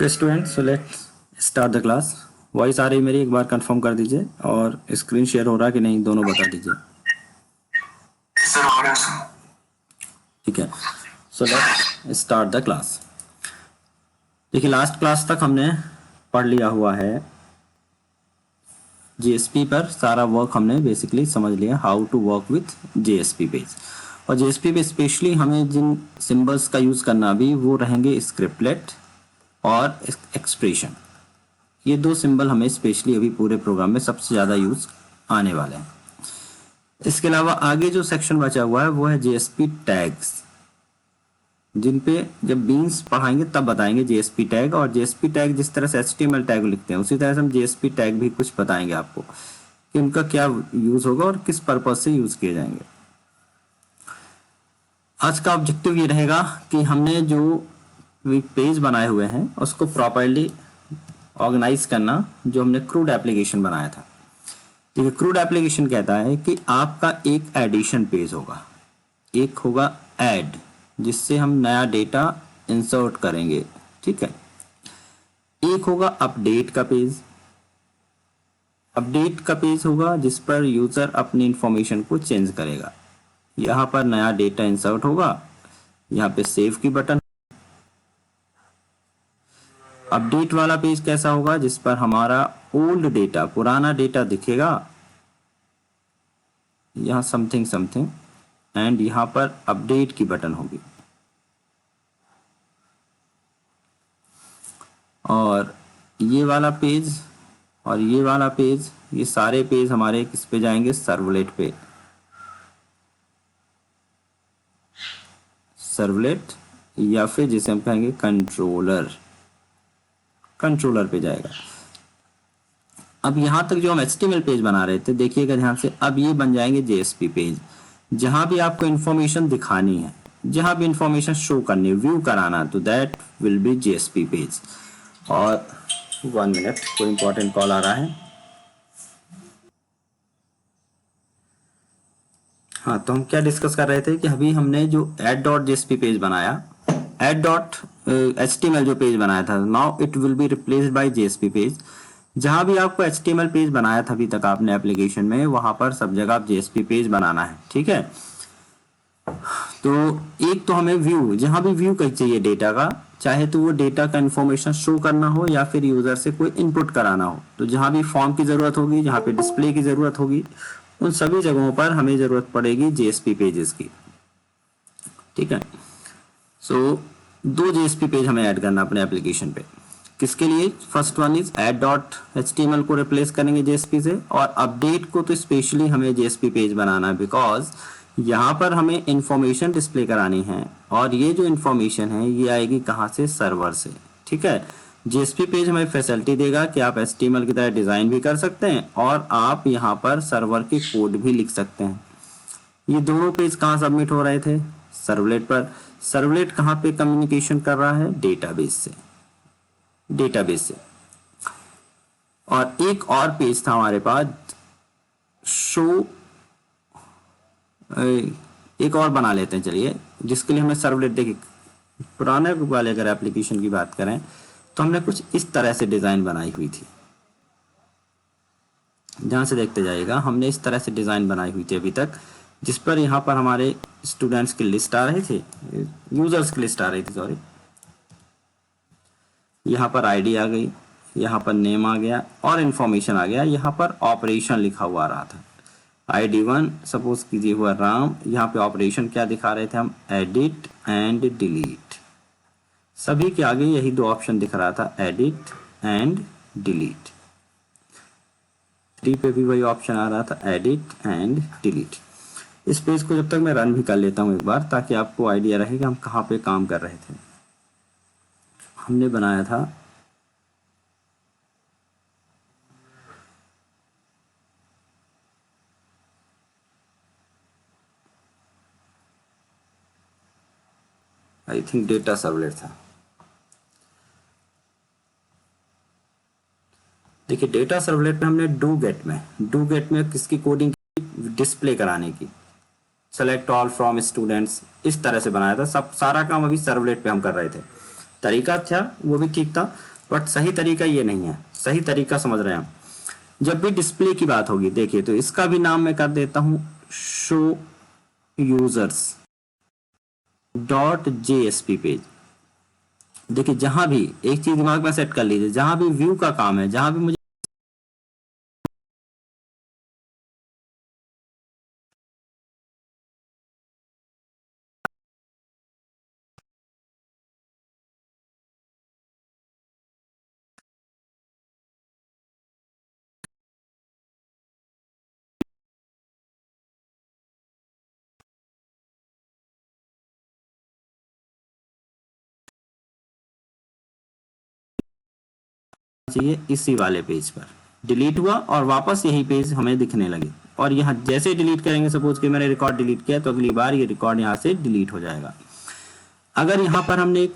Okay student, so let's start the class. Voice आ रही मेरी, एक बार कंफर्म कर दीजिए, और स्क्रीन शेयर हो रहा कि नहीं दोनों बता दीजिए। सर हो रहा है सर। ठीक है, सो लेट्स स्टार्ट द क्लास। देखिए, लास्ट क्लास तक हमने पढ़ लिया हुआ है जेएसपी पर, सारा वर्क हमने बेसिकली समझ लिया, how to work with JSP page. और जेएसपी पे स्पेशली हमें जिन सिंबल्स का यूज़ करना भी वो रहेंगे स्क्रिप्टलेट और एक्सप्रेशन। ये दो सिंबल हमें स्पेशली अभी पूरे प्रोग्राम में सबसे ज़्यादा यूज़ आने वाले हैं। इसके अलावा आगे जो सेक्शन बचा हुआ है वो है जेएसपी टैग्स, जिन पे जब बीन्स पढ़ाएंगे तब बताएंगे जेएसपी टैग। और जेएसपी टैग जिस तरह से एचटीएमएल टैग लिखते हैं उसी तरह से हम जेएसपी टैग भी कुछ बताएंगे आपको कि उनका क्या यूज़ होगा और किस पर्पज से यूज़ किए जाएंगे। आज का ऑब्जेक्टिव ये रहेगा कि हमने जो पेज बनाए हुए हैं उसको प्रॉपरली ऑर्गेनाइज करना, जो हमने क्रूड एप्लीकेशन बनाया था। देखिए, क्रूड एप्लीकेशन कहता है कि आपका एक एडिशन पेज होगा, एक होगा ऐड जिससे हम नया डेटा इंसर्ट करेंगे, ठीक है। एक होगा अपडेट का पेज, अपडेट का पेज होगा जिस पर यूजर अपनी इंफॉर्मेशन को चेंज करेगा। यहाँ पर नया डेटा इंसर्ट होगा, यहाँ पे सेव की बटन। अपडेट वाला पेज कैसा होगा, जिस पर हमारा ओल्ड डेटा, पुराना डेटा दिखेगा, यहाँ समथिंग समथिंग, एंड यहाँ पर अपडेट की बटन होगी। और ये वाला पेज और ये वाला पेज, ये सारे पेज हमारे किस पे जाएंगे, सर्वलेट पे। सर्वलेट या फिर जिसे हम कहेंगे कंट्रोलर, कंट्रोलर पे जाएगा। अब यहाँ तक जो हम HTML पेज बना रहे थे, देखिएगा ध्यान से, अब ये बन जाएंगे JSP पेज। जहां भी आपको इंफॉर्मेशन दिखानी है, जहां भी इंफॉर्मेशन शो करनी है, व्यू कराना, तो that will be JSP page. और 1 मिनट, कोई इंपॉर्टेंट कॉल आ रहा है। हाँ, तो हम क्या डिस्कस कर रहे थे कि अभी हमने जो add.jsp पेज बनाया, add.html जो पेज बनाया था, now it will be replaced by JSP page. जहां भी आपको HTML पेज बनाया था अभी तक आपने एप्लीकेशन में, वहां पर सब जगह आप JSP पेज बनाना है, ठीक है। तो एक तो हमें व्यू, जहां भी व्यू कहीं चाहिए डेटा का, चाहे तो वो डेटा का इंफॉर्मेशन शो करना हो या फिर यूजर से कोई इनपुट कराना हो, तो जहां भी फॉर्म की जरूरत होगी, जहां पे डिस्प्ले की जरूरत होगी, उन सभी जगहों पर हमें जरूरत पड़ेगी JSP पेजेस की, ठीक है। सो दो JSP पेज हमें ऐड करना अपने एप्लीकेशन पे। किसके लिए? फर्स्ट वन इज add.html को रिप्लेस करेंगे JSP से, और अपडेट को तो स्पेशली हमें JSP पेज बनाना है, बिकॉज यहाँ पर हमें इंफॉर्मेशन डिस्प्ले करानी है, और ये जो इंफॉर्मेशन है ये आएगी कहाँ से, सर्वर से, ठीक है। JSP पेज हमें फैसिलिटी देगा कि आप HTML की तरह डिजाइन भी कर सकते हैं और आप यहाँ पर सर्वर के कोड भी लिख सकते हैं। ये दोनों पेज कहाँ सबमिट हो रहे थे, सर्वलेट पर। सर्वलेट कहाँ पे कम्युनिकेशन कर रहा है, डेटाबेस से, डेटाबेस से। और एक और पेज था हमारे पास, शो, एक और बना लेते हैं चलिए, जिसके लिए हमें सर्वलेट, देखिए पुराने वाले अगर एप्लीकेशन की बात करें तो हमने कुछ इस तरह से डिजाइन बनाई हुई थी। ध्यान से देखते जाइएगा, हमने इस तरह से डिजाइन बनाई हुई थी अभी तक, जिस पर यहाँ पर हमारे स्टूडेंट्स की लिस्ट आ रही थी, यूजर्स की लिस्ट आ रही थी, सॉरी। यहाँ पर आईडी आ गई, यहाँ पर नेम आ गया और इन्फॉर्मेशन आ गया। यहाँ पर ऑपरेशन लिखा हुआ आ रहा था, ID1 सपोज कीजिए हुआ राम। यहाँ पे ऑपरेशन क्या दिखा रहे थे हम, एडिट एंड डिलीट। सभी के आगे यही दो ऑप्शन दिख रहा था, एडिट एंड डिलीट। 3 पे भी वही ऑप्शन आ रहा था, एडिट एंड डिलीट। इस पेज को जब तक मैं रन भी कर लेता हूँ एक बार, ताकि आपको आइडिया रहे कि हम कहाँ पे काम कर रहे थे। हमने बनाया था आई थिंक डेटा सर्वलेट था। देखिए, डेटा सर्वलेट में हमने डू गेट में किसकी कोडिंग की, डिस्प्ले कराने की, सेलेक्ट ऑल फ्रॉम स्टूडेंट्स, इस तरह से बनाया था। सब सारा काम अभी सर्वलेट पे हम कर रहे थे। तरीका था वो भी ठीक था, बट सही तरीका ये नहीं है। सही तरीका समझ रहे हैं हम, जब भी डिस्प्ले की बात होगी, देखिए तो इसका भी नाम मैं कर देता हूं show users dot JSP page. देखिए जहां भी एक चीज दिमाग में सेट कर लीजिए, जहां भी व्यू का काम है, जहां भी मुझे चाहिए इसी वाले पेज पर डिलीट हुआ और वापस यही पेज हमें दिखने लगे। और यहाँ जैसे डिलीट करेंगे, सपोज कि मैंने रिकॉर्ड डिलीट किया, तो अगली बार ये रिकॉर्ड यहाँ से डिलीट हो जाएगा। अगर यहाँ पर हमने एक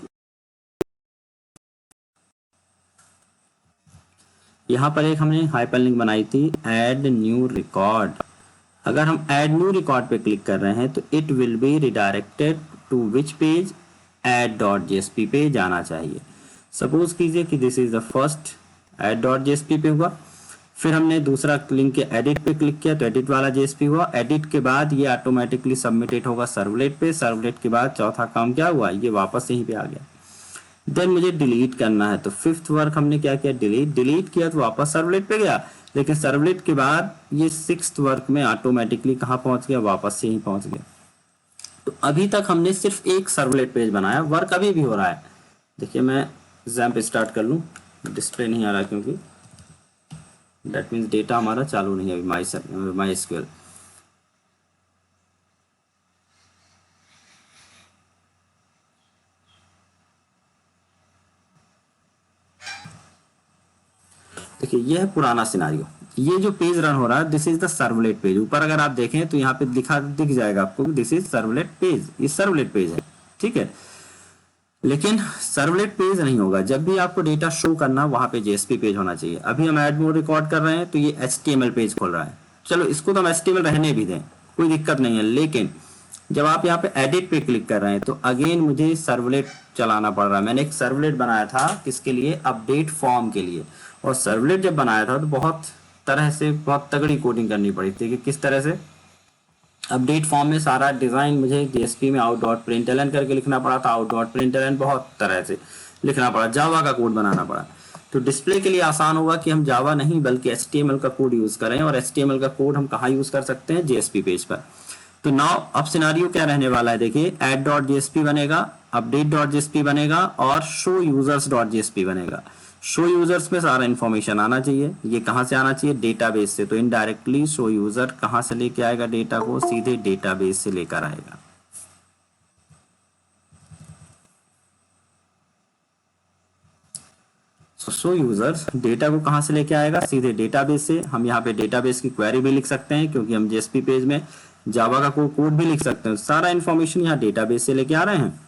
हाइपरलिंक बनाई थी, ऐड न्यू रिकॉर्ड। अगर हम ऐड न्यू रिकॉर्ड पे क्लिक कर रहे हैं तो it will be redirected to which page, add.jsp पे जाना चाहिए। सपोज कीजिए कि this is the first add.jsp पे हुआ, फिर हमने दूसरा लिंक के एडिट पे क्लिक किया तो एडिट वाला जेएसपी हुआ। एडिट के बाद ये ऑटोमेटिकली सबमिटेड होगा सर्वलेट पे। सर्वलेट के बाद चौथा काम क्या हुआ, ये वापस यहीं पे आ गया। देन मुझे डिलीट करना है, तो फिफ्थ वर्क हमने क्या किया, डिलीट किया तो वापस सर्वलेट पे गया, लेकिन सर्वलेट के बाद ये सिक्स्थ वर्क में ऑटोमेटिकली कहाँ पहुंच गया, वापस से ही पहुंच गया। तो अभी तक हमने सिर्फ एक सर्वलेट पेज बनाया, वर्क अभी भी हो रहा है। देखिए मैं जैम्प स्टार्ट कर लूँ, डिस्प्ले नहीं आ रहा क्योंकि दैट मीन्स डेटा हमारा चालू नहीं है अभी माई एसक्यूएल। देखिए ये है पुराना सिनारियो, ये जो पेज रन हो रहा है this is the servlet page. ऊपर अगर आप देखें तो यहाँ पे दिख जाएगा आपको दिस इज सर्वलेट पेज, ये सर्वलेट पेज है, ठीक है। लेकिन सर्वलेट पेज नहीं होगा, जब भी आपको डेटा शो करना वहां पे जेएसपी पेज होना चाहिए। अभी हम ऐड मोड रिकॉर्ड कर रहे हैं तो ये एचटीएमएल पेज खोल रहा है, चलो इसको तो हम एचटीएमएल रहने भी दें, कोई दिक्कत नहीं है। लेकिन जब आप यहाँ पे एडिट पे क्लिक कर रहे हैं तो अगेन मुझे सर्वलेट चलाना पड़ रहा है। मैंने एक सर्वलेट बनाया था किसके लिए, अपडेट फॉर्म के लिए। और सर्वलेट जब बनाया था तो बहुत तगड़ी कोडिंग करनी पड़ी थी कि किस तरह से अपडेट फॉर्म में सारा डिजाइन मुझे जेएसपी में out.println करके लिखना पड़ा था। out.println बहुत तरह से लिखना पड़ा, जावा का कोड बनाना पड़ा। तो डिस्प्ले के लिए आसान होगा कि हम जावा नहीं बल्कि एचटीएमएल का कोड यूज करें। और एचटीएमएल का कोड हम कहाँ यूज कर सकते हैं, जेएसपी पेज पर। तो नाउ अब सिनारियो क्या रहने वाला है, देखिए add.jsp बनेगा, update.jsp बनेगा और show users.jsp बनेगा। शो यूजर्स में सारा इन्फॉर्मेशन आना चाहिए। ये कहाँ से आना चाहिए, डेटाबेस से। तो इनडायरेक्टली शो यूजर कहाँ से लेके आएगा डेटा को, सीधे डेटाबेस से लेकर आएगा। शो यूजर्स डेटा को कहाँ से लेके आएगा, सीधे डेटाबेस से। हम यहाँ पे डेटाबेस की क्वेरी भी लिख सकते हैं क्योंकि हम जेएसपी पेज में जावा का कोड भी लिख सकते हैं। सारा इन्फॉर्मेशन यहाँ डेटाबेस से लेके आ रहे हैं।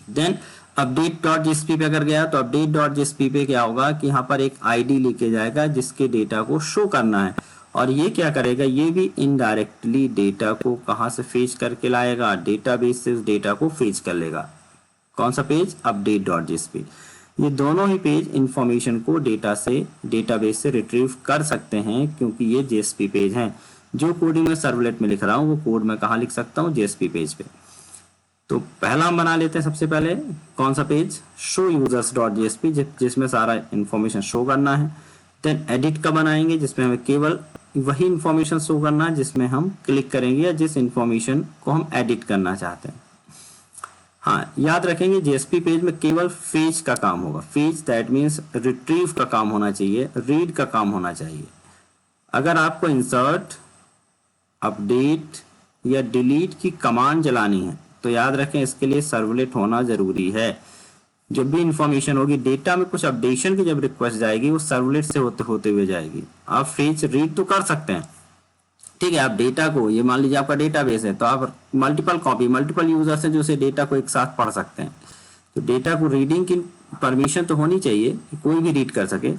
देन update.jsp पे अगर गया तो update.jsp पे क्या होगा कि यहाँ पर एक आईडी लेके जाएगा जिसके डेटा को शो करना है। और ये क्या करेगा, ये भी इनडायरेक्टली डेटा को कहाँ से फेच करके लाएगा, डेटाबेस से उस डेटा को फेच कर लेगा। कौन सा पेज, update.jsp। ये दोनों ही पेज इंफॉर्मेशन को डेटाबेस से रिट्रीव कर सकते हैं क्योंकि ये जेएसपी पेज हैं। जो कोडिंग मैं सर्वलेट में लिख रहा हूँ वो कोड मैं कहाँ लिख सकता हूँ, जेएसपी पेज पे। तो पहला हम बना लेते हैं सबसे पहले, कौन सा page, show users dot JSP, जिसमें सारा इंफॉर्मेशन शो करना है। देन एडिट का बनाएंगे जिसमें हमें केवल वही इंफॉर्मेशन शो करना है जिसमें हम क्लिक करेंगे या जिस इंफॉर्मेशन को हम एडिट करना चाहते हैं। हाँ याद रखेंगे जेएसपी पेज में केवल फेच का काम होगा। फेच दैट मीन्स रिट्रीव का काम होना चाहिए, रीड का काम होना चाहिए। अगर आपको इंसर्ट, अपडेट या डिलीट की कमांड चलानी है तो याद रखें इसके लिए सर्वलेट होना जरूरी है। जब भी इंफॉर्मेशन होगी, डेटा में कुछ अपडेशन की जब रिक्वेस्ट जाएगी वो सर्वलेट से होते हुए जाएगी। आप फेच रीड तो कर सकते हैं, ठीक है। आप डेटा को, ये मान लीजिए आपका डेटाबेस है तो आप मल्टीपल यूजर से जो से डेटा को एक साथ पढ़ सकते हैं। तो डेटा को रीडिंग की परमिशन तो होनी चाहिए कि कोई भी रीड कर सके।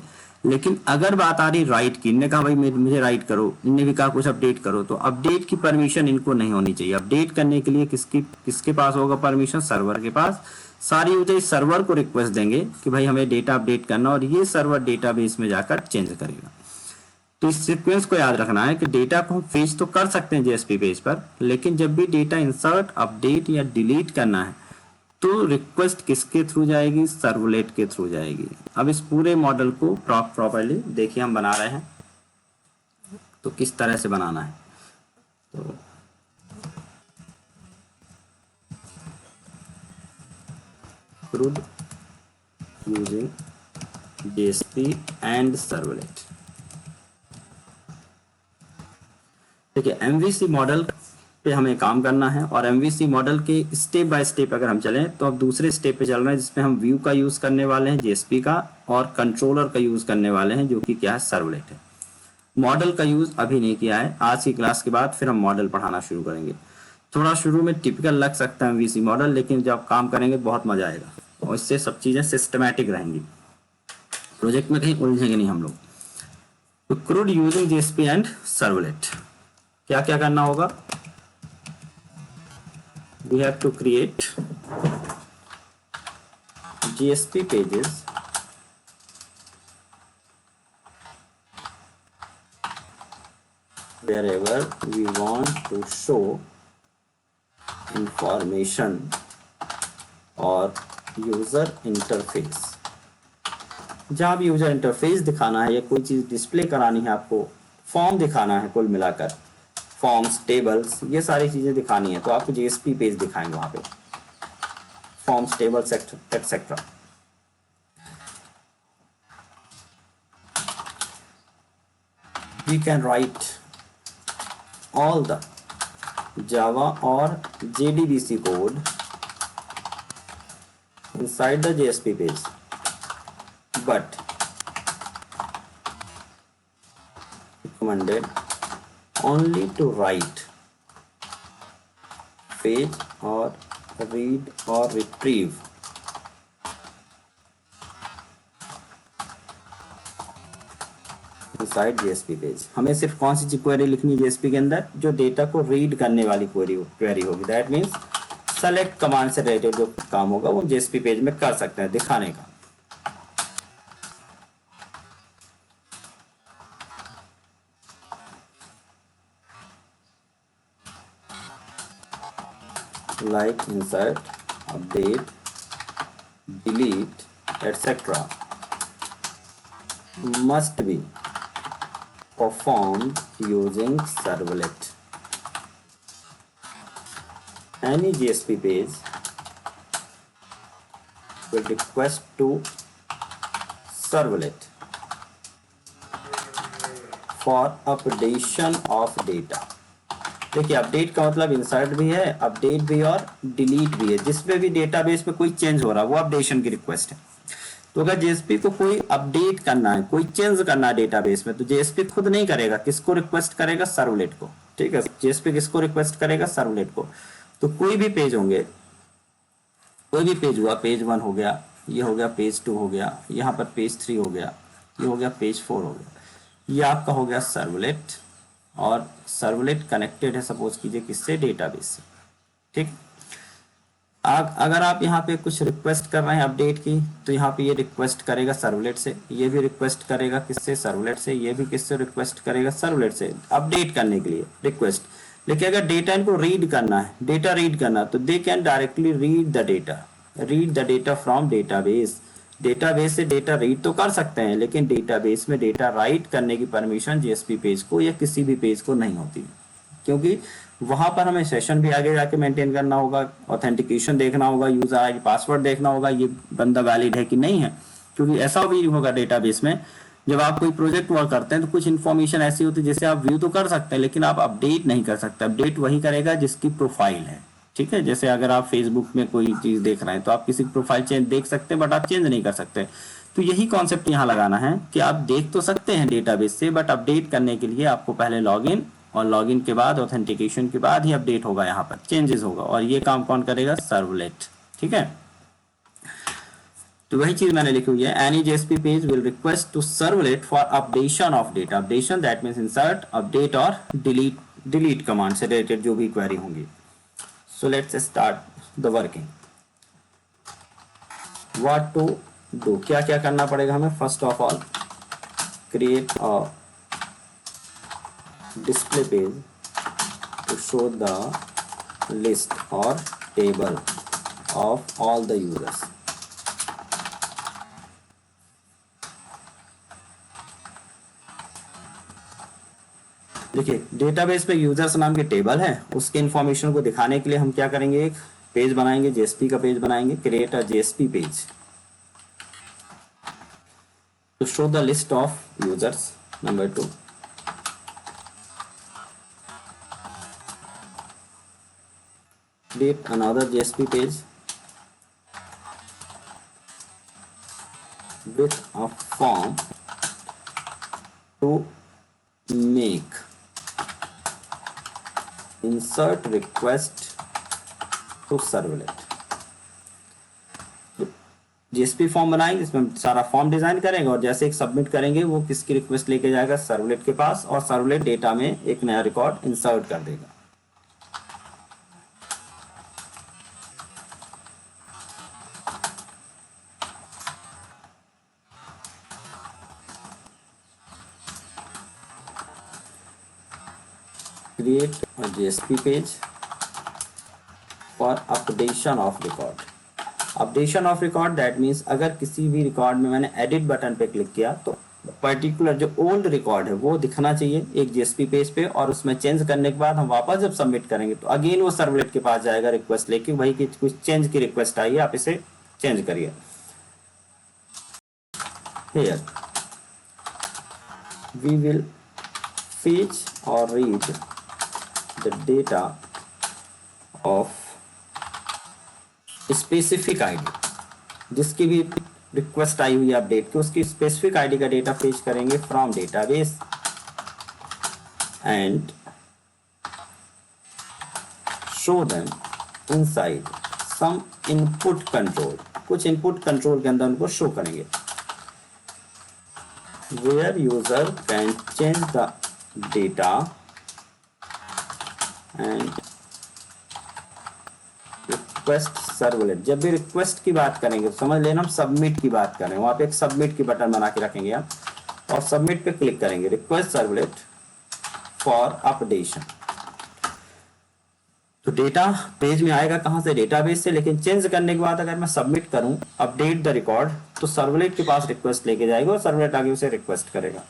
लेकिन अगर बात आ रही राइट की, इनने कहा भाई मुझे राइट करो, इनने भी कहा कुछ अपडेट करो, तो अपडेट की परमिशन इनको नहीं होनी चाहिए। अपडेट करने के लिए किसके पास होगा परमिशन, सर्वर के पास। सारे यूजर इस सर्वर को रिक्वेस्ट देंगे कि भाई हमें डेटा अपडेट करना, और ये सर्वर डेटाबेस में जाकर चेंज करेगा। तो इस सीक्वेंस को याद रखना है कि डेटा को हम फेच तो कर सकते हैं जेएसपी पेज पर, लेकिन जब भी डेटा इंसर्ट, अपडेट या डिलीट करना है तो रिक्वेस्ट किसके थ्रू जाएगी? सर्वलेट के थ्रू जाएगी। अब इस पूरे मॉडल को प्रॉपर्ली देखिए हम बना रहे हैं, तो किस तरह से बनाना है। तो CRUD using JSP and servlet। देखिए MVC मॉडल पे हमें काम करना है, और MVC मॉडल के स्टेप बाय स्टेप अगर हम चलें तो अब दूसरे स्टेप पे चल रहे हैं, जिसमें हम व्यू का यूज करने वाले हैं JSP का, और कंट्रोलर का यूज करने वाले हैं जो कि क्या है? सर्वलेट है। मॉडल का यूज अभी नहीं किया है, आज की क्लास के बाद फिर हम मॉडल पढ़ाना शुरू करेंगे। थोड़ा शुरू में टिपिकल लग सकता है MVC मॉडल, लेकिन जब काम करेंगे बहुत मजा आएगा, और इससे सब चीजें सिस्टमैटिक रहेंगी, प्रोजेक्ट में कहीं उलझेंगे नहीं हम लोग। तो CRUD using JSP and servlet, क्या क्या करना होगा? We have to create JSP pages wherever we want to show information or user interface। जहाँ भी यूजर इंटरफेस दिखाना है या कोई चीज डिस्प्ले करानी है, आपको फॉर्म दिखाना है, कुल मिलाकर फॉर्म्स, टेबल्स, ये सारी चीजें दिखानी है, तो आपको JSP पेज दिखाएंगे वहां पे, forms, tables etcetera. We can write all the Java or JDBC code inside the JSP page, but recommended only to write, fetch or read or retrieve inside JSP page. हमें सिर्फ कौन सी query लिखनी है JSP के अंदर? जो data को read करने वाली क्वेरी होगी। दैट मीन्स सेलेक्ट कमांड से रिलेटेड जो काम होगा वो JSP पेज में कर सकते हैं, दिखाने का। like insert, update, delete, etc. must be performed using servlet। Any JSP page will request to servlet for updation of data। देखिए अपडेट का मतलब इंसर्ट भी है, अपडेट भी और डिलीट भी है। जिसमें भी डेटाबेस में कोई चेंज हो रहा है वो अपडेशन की रिक्वेस्ट है। तो अगर JSP को कोई अपडेट करना है, कोई चेंज करना है डेटाबेस में, तो JSP खुद नहीं करेगा, किसको रिक्वेस्ट करेगा? सर्वलेट को। ठीक है, JSP किसको रिक्वेस्ट करेगा? सर्वलेट को। तो कोई भी पेज होंगे, कोई भी पेज हुआ, पेज 1 हो गया, ये हो गया पेज 2 हो गया, यहाँ पर पेज 3 हो गया, ये हो गया पेज 4 हो गया, ये आपका हो गया सर्वलेट, और सर्वलेट कनेक्टेड है सपोज कीजिए किससे? डेटाबेस से। ठीक, अगर आप यहाँ पे कुछ रिक्वेस्ट कर रहे हैं अपडेट की, तो यहाँ पे ये रिक्वेस्ट करेगा सर्वलेट से, ये भी रिक्वेस्ट करेगा किससे? सर्वलेट से, ये भी किससे रिक्वेस्ट करेगा? सर्वलेट से, अपडेट करने के लिए रिक्वेस्ट। लेकिन अगर डेटा इनको रीड करना है, डेटा रीड करना, तो they can directly read the data from database. Database से डेटा रीड तो कर सकते हैं, लेकिन डेटाबेस में डेटा राइट करने की परमिशन JSP पेज को या किसी भी पेज को नहीं होती, क्योंकि वहां पर हमें सेशन भी आगे जाके मेंटेन करना होगा, ऑथेंटिकेशन देखना होगा, यूजर आईडी पासवर्ड देखना होगा, ये बंदा वैलिड है कि नहीं है। क्योंकि ऐसा भी होगा डेटाबेस में, जब आप कोई प्रोजेक्ट वर्क करते हैं तो कुछ इन्फॉर्मेशन ऐसी होती है जिसे आप व्यू तो कर सकते हैं, लेकिन आप अपडेट नहीं कर सकते। अपडेट वही करेगा जिसकी प्रोफाइल है। ठीक है, जैसे अगर आप फेसबुक में कोई चीज देख रहे हैं तो आप किसी की प्रोफाइल चेंज देख सकते हैं, बट आप चेंज नहीं कर सकते। तो यही कॉन्सेप्ट यहाँ लगाना है कि आप देख तो सकते हैं डेटाबेस से, बट अपडेट करने के लिए आपको पहले लॉगिन, और लॉगिन के बाद ऑथेंटिकेशन के बाद ही अपडेट होगा, यहाँ पर चेंजेस होगा, और ये काम कौन करेगा? सर्वलेट। ठीक है, तो वही चीज मैंने लिखी हुई है, any JSP page will request to servlet for updation of data. Updation that means insert, update और डिलीट कमांड से रिलेटेड जो भी क्वेरी होंगी। So let's start the working। What to do, क्या क्या करना पड़ेगा हमें। First of all create a display page to show the list और table of all the users. देखिए डेटाबेस पे यूजर्स नाम के टेबल है, उसके इंफॉर्मेशन को दिखाने के लिए हम क्या करेंगे, एक पेज बनाएंगे, जेएसपी का पेज बनाएंगे, create a JSP page to show the list of users. Number 2, create another JSP page with a form to make insert request to servlet। JSP form बनाएंगे, इसमें सारा फॉर्म डिजाइन करेंगे और जैसे एक सबमिट करेंगे वो किसकी रिक्वेस्ट लेके जाएगा, सर्वलेट के पास, और सर्वलेट डेटा में एक नया रिकॉर्ड इंसर्ट कर देगा। Create a JSP page for updation of record. Updation of record that means अगर किसी भी रिकॉर्ड में मैंने एडिट बटन पे क्लिक किया तो पर्टिकुलर जो ओल्ड रिकॉर्ड है वो दिखना चाहिए एक जेएसपी पेज पे, और उसमें चेंज करने के बाद हम वापस जब सबमिट करेंगे तो अगेन वो सर्वलेट के पास जाएगा रिक्वेस्ट लेके, भाई कि कुछ चेंज की रिक्वेस्ट आई है, आप इसे चेंज करिए। हियर वी विल फीच और read the data of specific ID, जिसकी भी रिक्वेस्ट आई हुई है अपडेट की, उसकी स्पेसिफिक आईडी का डेटा फेच करेंगे from database and show them inside some input control. कुछ इनपुट कंट्रोल के अंदर उनको शो करेंगे where user can change the data and request servlet. जब भी रिक्वेस्ट की बात करेंगे तो समझ लेना हम सबमिट की बात करें, वहां पे एक सबमिट की बटन बना के रखेंगे हम और सबमिट पे क्लिक करेंगे, रिक्वेस्ट सर्वलेट फॉर अपडेशन। तो डेटा पेज में आएगा कहां से, डेटाबेस से, लेकिन चेंज करने के बाद अगर मैं सबमिट करूं अपडेट द रिकॉर्ड तो सर्वलेट के पास रिक्वेस्ट लेके जाएगा और सर्वलेट आगे उसे रिक्वेस्ट करेगा।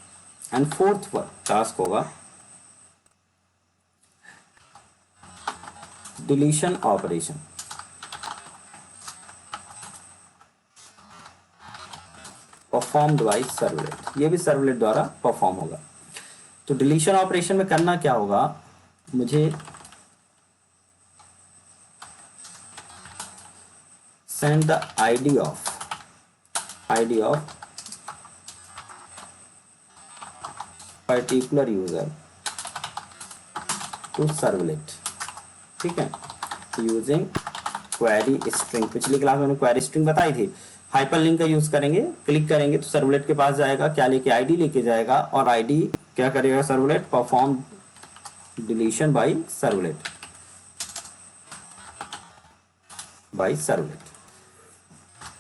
एंड फोर्थ टास्क होगा deletion operation. Performed by servlet, ये भी सर्वलेट द्वारा परफॉर्म होगा। तो डिलीशन ऑपरेशन में करना क्या होगा, मुझे send the ID of particular user to servlet, ठीक है, यूजिंग क्वेरी स्ट्रिंग। पिछली क्लास में क्वेरी स्ट्रिंग बताई थी, हाइपरलिंक का यूज करेंगे, क्लिक करेंगे तो सर्वलेट के पास जाएगा, क्या लेके, आईडी लेके जाएगा, और आईडी क्या करेगा servlet, perform deletion by servlet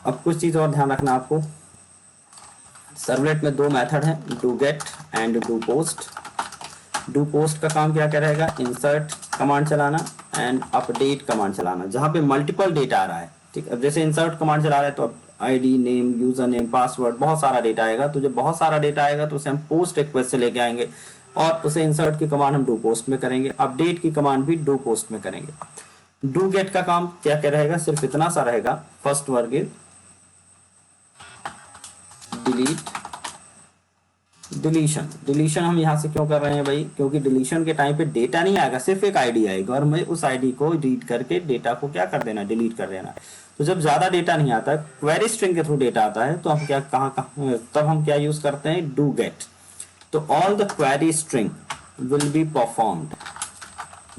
अब कुछ चीज और ध्यान रखना आपको, सर्वलेट में दो मेथड हैं, do get and do post. Do post का काम क्या करेगा, इंसर्ट कमांड चलाना एंड अपडेट कमांड चलाना, जहां पे मल्टीपल डेटा आ रहा है, ठीक। अब जैसे इंसर्ट कमांड चला रहे हैं तो ID, name, user name, password, बहुत सारा डेटा आएगा, तो जब बहुत सारा डेटा आएगा तो उसे हम पोस्ट रिक्वेस्ट से लेके आएंगे और उसे इंसर्ट की कमांड हम डू पोस्ट में करेंगे, अपडेट की कमांड भी डू पोस्ट में करेंगे। डू गेट का काम क्या क्या रहेगा, सिर्फ इतना सा रहेगा, फर्स्ट वर्ग डिलीट। डिलीशन हम यहाँ से क्यों कर रहे हैं भाई, क्योंकि डिलीशन के टाइम पे डेटा नहीं आएगा, सिर्फ एक आईडी आएगा और मैं उस आईडी को रीड करके डेटा को क्या कर देना, डिलीट कर देना। तो जब ज्यादा डेटा नहीं आता, क्वेरी स्ट्रिंग के थ्रू डेटा आता है, तो हम क्या तब हम क्या यूज करते हैं, डू गेट। तो all the query string will be performed,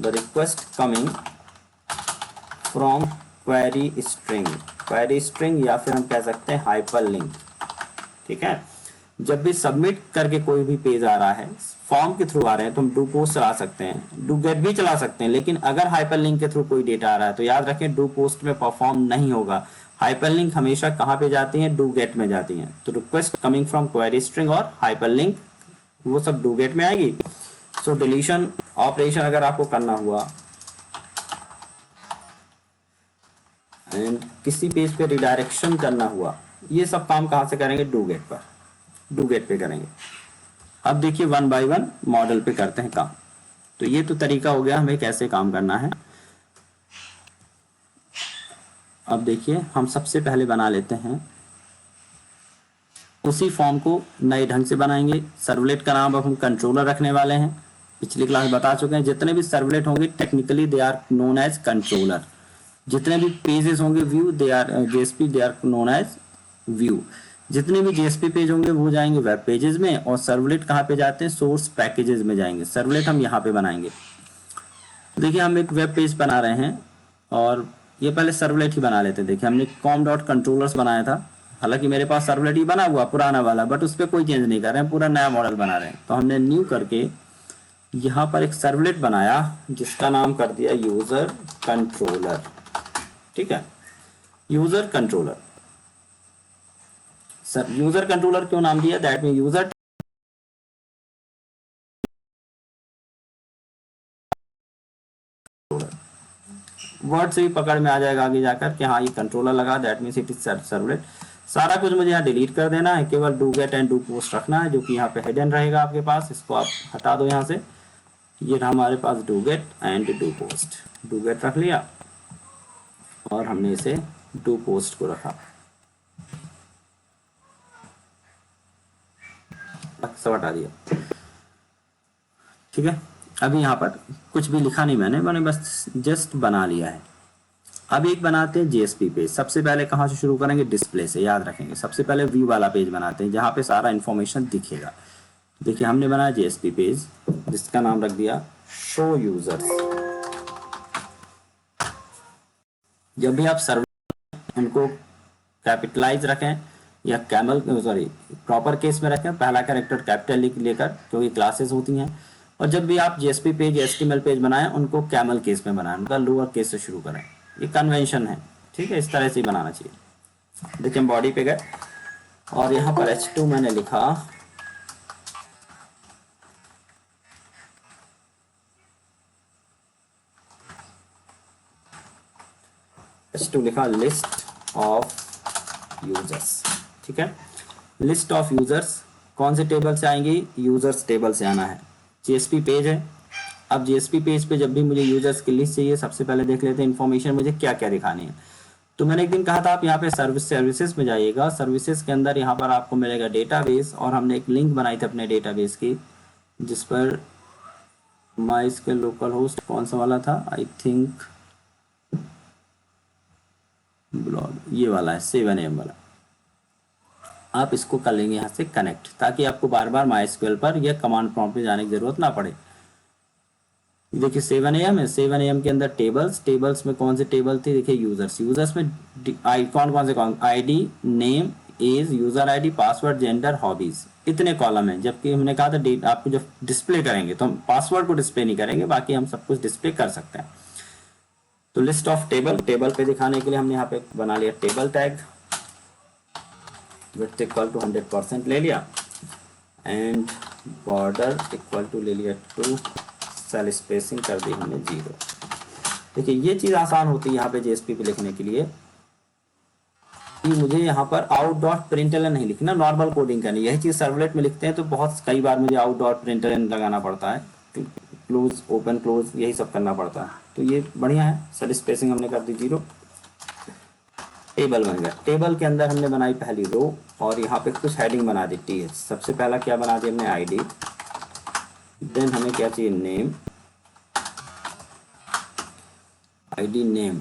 the request coming from query string या फिर हम कह सकते हैं हाइपरलिंक, ठीक है। जब भी सबमिट करके कोई भी पेज आ रहा है, फॉर्म के थ्रू आ रहे हैं, तो हम डू पोस्ट चला सकते हैं, डू गेट भी चला सकते हैं। लेकिन अगर हाइपरलिंक के थ्रू कोई डेटा आ रहा है तो याद रखें डू पोस्ट में परफॉर्म नहीं होगा। हाइपरलिंक हमेशा कहाँ पे जाती है? डू गेट में जाती है। तो request coming from query string और हाइपरलिंक वो सब डू गेट में आएगी। सो डिलीशन ऑपरेशन अगर आपको करना हुआ एंड किसी पेज पे रिडायरेक्शन करना हुआ, ये सब काम कहाँ से करेंगे? डू गेट पर, डू गेट पे करेंगे। अब देखिए वन बाय वन मॉडल पे करते हैं काम। तो ये तो तरीका हो गया हमें कैसे काम करना है। अब देखिए हम सबसे पहले बना लेते हैं, उसी फॉर्म को नए ढंग से बनाएंगे। सर्वलेट का नाम अब हम कंट्रोलर रखने वाले हैं। पिछली क्लास बता चुके हैं जितने भी सर्वलेट होंगे technically they are known as controller. जितने भी पेजेस होंगे view they are JSP they are known as view. जितने भी जेएसपी पेज होंगे वो जाएंगे वेब पेजेस में, और सर्वलेट कहाँ पे जाते हैं? सोर्स पैकेजेस में जाएंगे। सर्वलेट हम यहाँ पे बनाएंगे। देखिए हम एक वेब पेज बना रहे हैं और ये पहले सर्वलेट ही बना लेते हैं। देखिए हमने com.controllers बनाया था, हालांकि मेरे पास सर्वलेट ही बना हुआ पुराना वाला, बट उस पर कोई चेंज नहीं कर रहे हैं, पूरा नया मॉडल बना रहे हैं। तो हमने न्यू करके यहाँ पर एक सर्वलेट बनाया जिसका नाम कर दिया यूजर कंट्रोलर। ठीक है, user controller. Sir user controller क्यों नाम दिया? दैट मीन यूजर वर्ड से भी पकड़ में आ जाएगा आगे जाकर कि हाँ ये कंट्रोलर लगा, that means it is servlet. सारा कुछ मुझे यहाँ डिलीट कर देना है, केवल do get and do post रखना है जो कि यहाँ पे हिडन रहेगा आपके पास। इसको आप हटा दो यहाँ से। ये रहा हमारे पास do get and do post. Do get रख लिया और हमने इसे डू पोस्ट को रखा, सब हटा दिया। ठीक है, अभी यहाँ पर कुछ भी लिखा नहीं मैंने बस जस्ट बना लिया है। अब एक बनाते हैं जेएसपी पेज। सबसे पहले कहाँ से शुरू करेंगे? डिस्प्ले से। याद रखेंगे सबसे पहले व्यू वाला पेज बनाते हैं जहाँ पे सारा इंफॉर्मेशन दिखेगा। देखिए हमने बनाया जेएसपी पेज जिसका नाम रख दिया शो यूजर्स। जब भी आप सर्वर उनको कैपिटलाइज रखें या कैमल प्रॉपर केस में रखें, पहला कैरेक्टर कैपिटल लेकर, क्योंकि क्लासेस होती हैं। और जब भी आप जेएसपी पेज एचटीएमएल पेज बनाएं उनको कैमल केस में बनाएं, उनका लोअर केस से शुरू करें। ये कन्वेंशन है, ठीक है, इस तरह से ही बनाना चाहिए। देखिए हम बॉडी पे गए और यहाँ पर H2 मैंने लिखा H2 लिखा लिस्ट ऑफ यूजर्स। ठीक है, लिस्ट ऑफ यूजर्स कौन से टेबल से आएंगी? यूजर्स टेबल से आना है। जेएसपी पेज है। अब जेएसपी पेज पे जब भी मुझे यूजर्स की लिस्ट चाहिए, सबसे पहले देख लेते हैं इन्फॉर्मेशन मुझे क्या क्या दिखानी है। तो मैंने एक दिन कहा था आप यहाँ पे सर्विसेज में जाइएगा। सर्विसेज के अंदर यहाँ पर आपको मिलेगा डेटाबेस, और हमने एक लिंक बनाई थी अपने डेटाबेस की जिस पर MySQL लोकल होस्ट कौन सा वाला था, आई थिंक ब्लॉग ये वाला है 7 AM वाला। आप इसको कर लेंगे यहाँ से कनेक्ट, ताकि आपको बार बार MySQL पर या कमांड प्रॉम्प्ट में जाने की जरूरत ना पड़े। देखिए 7 AM है। 7 AM के अंदर टेबल्स में कौन से टेबल थे? देखिए यूजर्स में कौन से ID, name, age, user ID, password, gender, hobbies, इतने कॉलम हैं। जबकि हमने कहा था आपको जब डिस्प्ले करेंगे तो हम पासवर्ड को डिस्प्ले नहीं करेंगे, बाकी हम सब कुछ डिस्प्ले कर सकते हैं। तो लिस्ट ऑफ टेबल पे दिखाने के लिए हमने यहाँ पे बना लिया table tag, width equal to 100% ले लिया, एंड बॉर्डर इक्वल टू ले लिया 2, सेल स्पेसिंग कर दी हमने 0। देखिए ये चीज आसान होती है यहाँ पे जेएसपी पे लिखने के लिए कि मुझे यहाँ पर out.println नहीं लिखना, नॉर्मल कोडिंग करनी। यही चीज सर्वलेट में लिखते हैं तो बहुत कई बार मुझे out.println लगाना पड़ता है, क्लोज ओपन क्लोज यही सब करना पड़ता है। तो ये बढ़िया है, सेल स्पेसिंग हमने कर दी 0। टेबल बन गया। टेबल के अंदर हमने बनाई पहली रो और यहाँ पे कुछ हेडिंग बना दी TH। सबसे पहला क्या बना दिया हमने? आईडी। देन हमें क्या चाहिए? Name, ID name.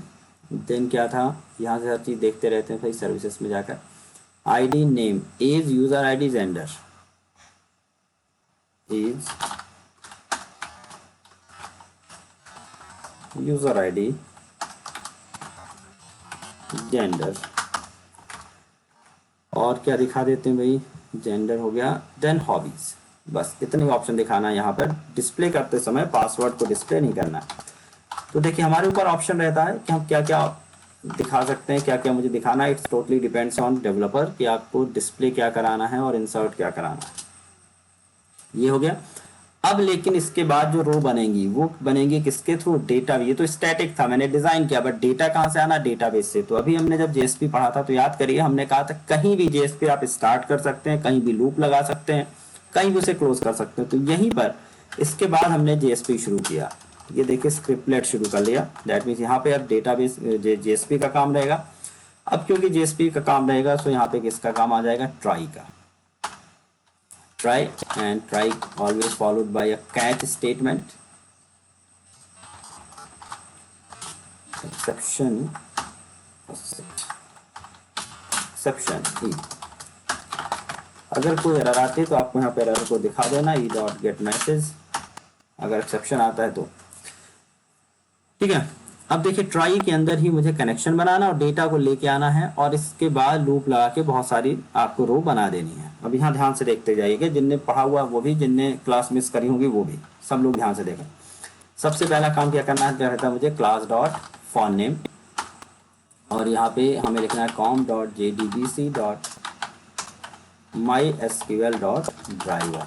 देन क्या था? यहाँ से हर चीज देखते रहते हैं भाई सर्विसेज में जाकर। ID name, age, user ID, gender, age, user ID, gender, और क्या दिखा देते हैं भाई? जेंडर हो गया, देन हॉबीज। बस इतने ऑप्शन दिखाना है यहाँ पर। डिस्प्ले करते समय पासवर्ड को डिस्प्ले नहीं करना है। तो देखिए हमारे ऊपर ऑप्शन रहता है कि हम क्या क्या दिखा सकते हैं, क्या क्या मुझे दिखाना है। It's totally depends on developer कि आपको डिस्प्ले क्या कराना है और इंसर्ट क्या कराना है। ये हो गया। अब लेकिन इसके बाद जो रो बनेंगी वो बनेंगी किसके थ्रू? डेटा। ये तो स्टैटिक था, मैंने डिजाइन किया, बट डेटा कहाँ से आना? डेटाबेस से। तो अभी हमने जब जेएसपी पढ़ा था तो याद करिए हमने कहा था कहीं भी जेएसपी आप स्टार्ट कर सकते हैं, कहीं भी लूप लगा सकते हैं, कहीं भी उसे क्लोज कर सकते हैं। तो यहीं पर इसके बाद हमने जेएसपी शुरू किया। ये देखिए स्क्रिप्टलेट शुरू कर लिया। दैट मीन्स यहाँ पे अब डेटाबेस जेएसपी का काम रहेगा। अब क्योंकि जेएसपी का काम रहेगा तो यहाँ पे किसका काम आ जाएगा? ट्राई का। try, and try always followed by a catch statement. Exception e। अगर कोई एरर आती है तो आपको यहाँ पे एरर को दिखा देना ई डॉट गेट मैसेज, अगर एक्सेप्शन आता है तो। ठीक है। अब देखिए ट्राई के अंदर ही मुझे कनेक्शन बनाना और डेटा को लेके आना है और इसके बाद लूप लगा के बहुत सारी आपको रो बना देनी है। अब यहाँ ध्यान से देखते जाइएगा, जिनने पढ़ा हुआ वो भी, जिनने क्लास मिस करी होगी वो भी, सब लोग ध्यान से देखें। सबसे पहला काम क्या करना है? क्या रहता है मुझे? क्लास डॉट फॉन नेम और यहाँ पे हमें लिखना है com dot JDBC dot MySQL dot driver.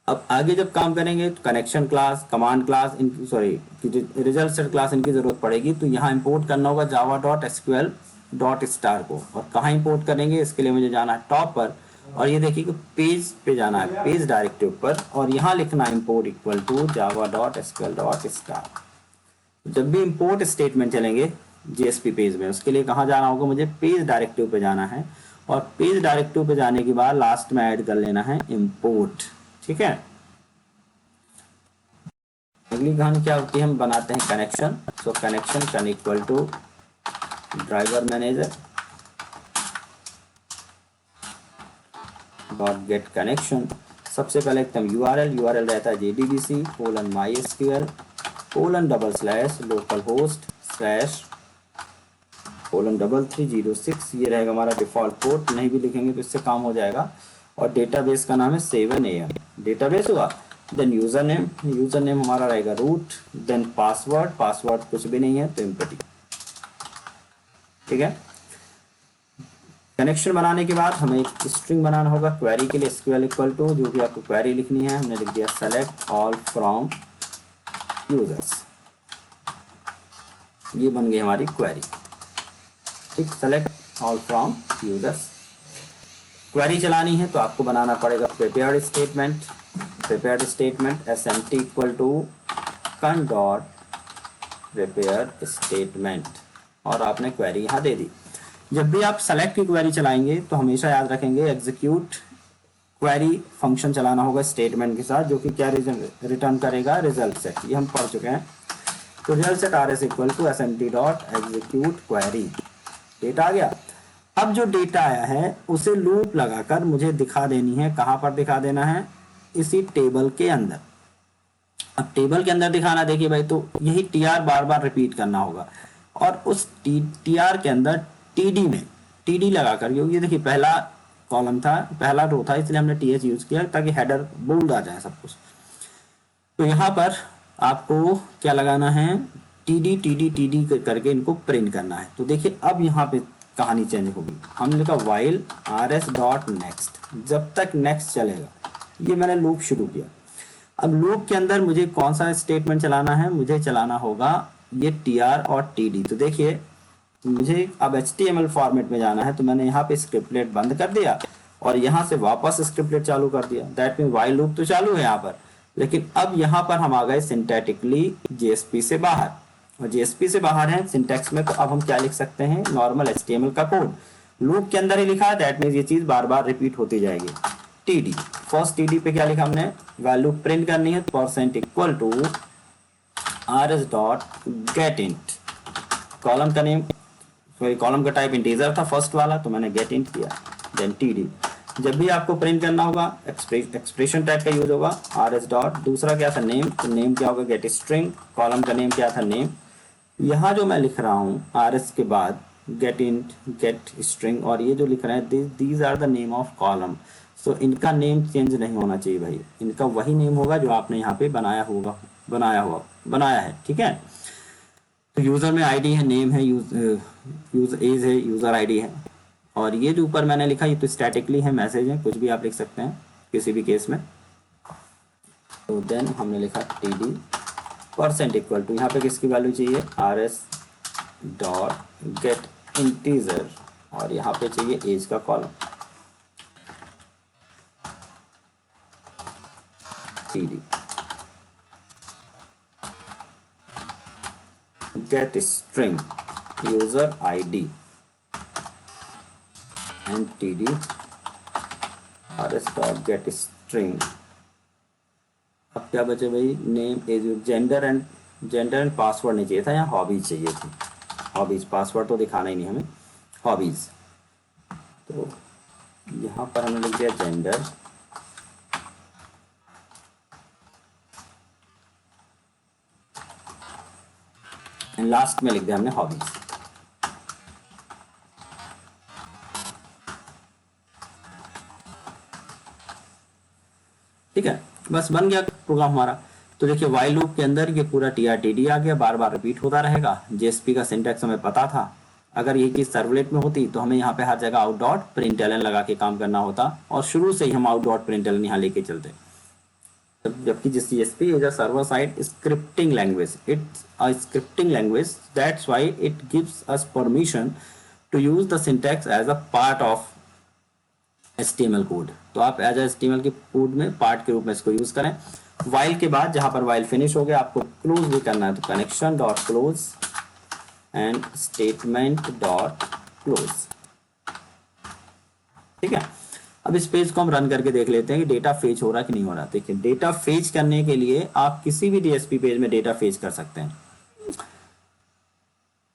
अब आगे जब काम करेंगे तो कनेक्शन क्लास, कमांड क्लास, इनकी सॉरी रिजल्ट सेट क्लास इनकी जरूरत पड़ेगी। तो यहाँ इंपोर्ट करना होगा जावा डॉट SQL डॉट स्टार को। और कहाँ इंपोर्ट करेंगे? इसके लिए मुझे जाना है टॉप पर और ये देखिए कि पेज पे जाना है, पेज डायरेक्टिव पर, और यहाँ लिखना है import equal to Java dot SQL dot star. जब भी इंपोर्ट स्टेटमेंट चलेंगे जेएसपी पेज में, उसके लिए कहाँ जाना होगा? मुझे पेज डायरेक्टिव पे जाना है और पेज डायरेक्टिव पे जाने के बाद लास्ट में ऐड कर लेना है इंपोर्ट। ठीक है। अगली कहानी क्या होती है? हम बनाते हैं connection. So connection con equal to driver manager dot get connection. सबसे पहले एकदम यूआरएल रहता है JDBC MySQL लोकल होस्ट /3306। ये रहेगा हमारा डिफॉल्ट पोर्ट, नहीं भी लिखेंगे तो इससे काम हो जाएगा। और डेटाबेस का नाम है 7am। डेटाबेस हुआ। देन यूजर नेम हमारा रहेगा रूट। देन पासवर्ड कुछ भी नहीं है तो एम्प्टी। ठीक है। कनेक्शन बनाने के बाद हमें एक स्ट्रिंग बनाना होगा क्वेरी के लिए। SQL इक्वल टू जो भी आपको क्वेरी लिखनी है, हमने लिख दिया सेलेक्ट ऑल फ्रॉम यूजर्स। ये बन गई हमारी क्वेरी। ठीक। Select all from users. Query चलानी है तो आपको बनाना पड़ेगा prepared statement SMT equal to con dot prepared statement और आपने क्वेरी यहाँ दे दी। जब भी आप सेलेक्ट की क्वेरी चलाएंगे तो हमेशा याद रखेंगे एग्जीक्यूट क्वेरी फंक्शन चलाना होगा स्टेटमेंट के साथ, जो कि क्या रिटर्न करेगा? Result set. ये हम पढ़ चुके हैं। तो result set RS equal to SMT dot execute query. Data आ गया। अब जो डेटा आया है उसे लूप लगाकर मुझे दिखा देनी है। कहाँ पर दिखा देना है? इसी टेबल के अंदर। अब टेबल के अंदर दिखाना, देखिए भाई, तो यही TR बार बार रिपीट करना होगा और उस TR के अंदर TD लगाकर, ये देखिए पहला कॉलम था, पहला रो था, इसलिए हमने TH यूज किया ताकि हेडर बोल्ड आ जाए सब कुछ। तो यहाँ पर आपको क्या लगाना है? TD करके इनको प्रिंट करना है। तो देखिए अब यहाँ पे कहानी चेंज होगी। हमने लिखा while RS डॉट नेक्स्ट, जब तक नेक्स्ट चलेगा। ये मैंने लूप शुरू किया। अब लूप के अंदर मुझे कौन सा स्टेटमेंट चलाना है? मुझे चलाना होगा ये TR और TD। तो देखिए मुझे अब HTML फॉर्मेट में जाना है तो मैंने यहाँ पे स्क्रिप्टलेट बंद कर दिया और यहाँ से वापस स्क्रिप्टलेट चालू कर दिया। दैट मीन while लूप तो चालू है यहाँ पर, लेकिन अब यहाँ पर हम आ गए सिंटैटिकली JSP से बाहर। और JSP से बाहर है सिंटैक्स में, तो अब हम क्या लिख सकते हैं? नॉर्मल HTML का कोड लूप के अंदर ही लिखा है। दैट मीन्स ये चीज बार बार रिपीट होती जाएगी। TD फर्स्ट TD पे क्या लिखा हमने? वैल्यू प्रिंट करनी है % equal to RS dot get int. Column का नेम, सॉरी कॉलम का टाइप इंटीजर था फर्स्ट वाला, तो मैंने गेट इंट किया। Then TD। जब भी आपको प्रिंट करना होगा एक्सप्रेशन टाइप का यूज होगा RS डॉट। दूसरा क्या था? नेम। तो नेम क्या होगा? Get string. कॉलम का नेम क्या था? नेम। यहाँ जो मैं लिख रहा हूँ RS के बाद गेट इंट, गेट स्ट्रिंग, और ये जो लिख रहे हैं these are the name of column. So इनका नेम चेंज नहीं होना चाहिए भाई, इनका वही नेम होगा जो आपने यहाँ पे बनाया है, ठीक है। तो यूज़र में आईडी है, नेम है, यूज एज है, यूज़र आईडी है, और ये जो ऊपर मैंने लिखा ये तो स्टैटिकली है, मैसेज है, कुछ भी आप लिख सकते हैं किसी भी केस में। तो देन हमने लिखा T D percent equal to, यहाँ पे किसकी वैल्यू चाहिए, R S dot get integer, और यहाँ पे चाहिए एज का column, T D get string user id and td rs dot get string। अब क्या बचे भाई, name age, gender and password नहीं चाहिए था, यहाँ हॉबीज चाहिए थी, हॉबीज, पासवर्ड तो दिखाना ही नहीं हमें, हॉबीज। तो यहाँ पर हमने लिख दिया जेंडर, लास्ट में लिख दिया हमने हॉबीज। ठीक है, बस बन गया प्रोग्राम हमारा। तो देखिए वाइल लूप के अंदर ये पूरा TRTD आ गया, बार बार रिपीट होता रहेगा। JSP का सिंटैक्स हमें पता था, अगर ये चीज सर्वलेट में होती तो हमें यहाँ पे हर जगह आउट डॉट प्रिंटलन लगा के काम करना होता, और शुरू से ही हम आउट डॉट प्रिंटलन यहाँ लेके चलते। जबकि जिस JSP is a server side scripting language, it's a scripting language, that's why it gives us permission to use the syntax as a part of HTML code. तो आप एज HTML के code में part के रूप में इसको use करें। While के बाद जहां पर वाइल फिनिश हो गया आपको क्लोज भी करना है, तो connection dot close and statement dot close. ठीक है, अब इस पेज को हम रन करके देख लेते हैं कि डेटा फेच हो रहा है कि नहीं हो रहा। देखिए डेटा फेच करने के लिए आप किसी भी DSP पेज में डेटा फेच कर सकते हैं।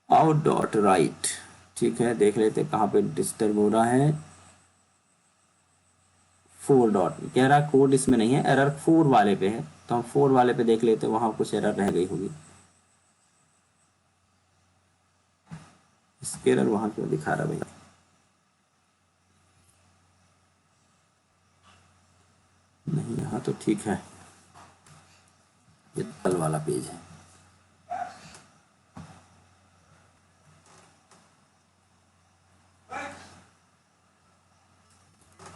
आउट डॉट राइट, ठीक है, देख लेते हैं कहाँ पे डिस्टर्ब हो रहा है। 4 डॉट कह रहा है कोड इसमें नहीं है, एरर 4 वाले पे है, तो हम 4 वाले पे देख लेते हैं, वहां कुछ एरर रह गई होगी। इसके एरर वहां क्यों दिखा रहा भाई, नहीं यहाँ तो ठीक है, ये तल वाला पेज है।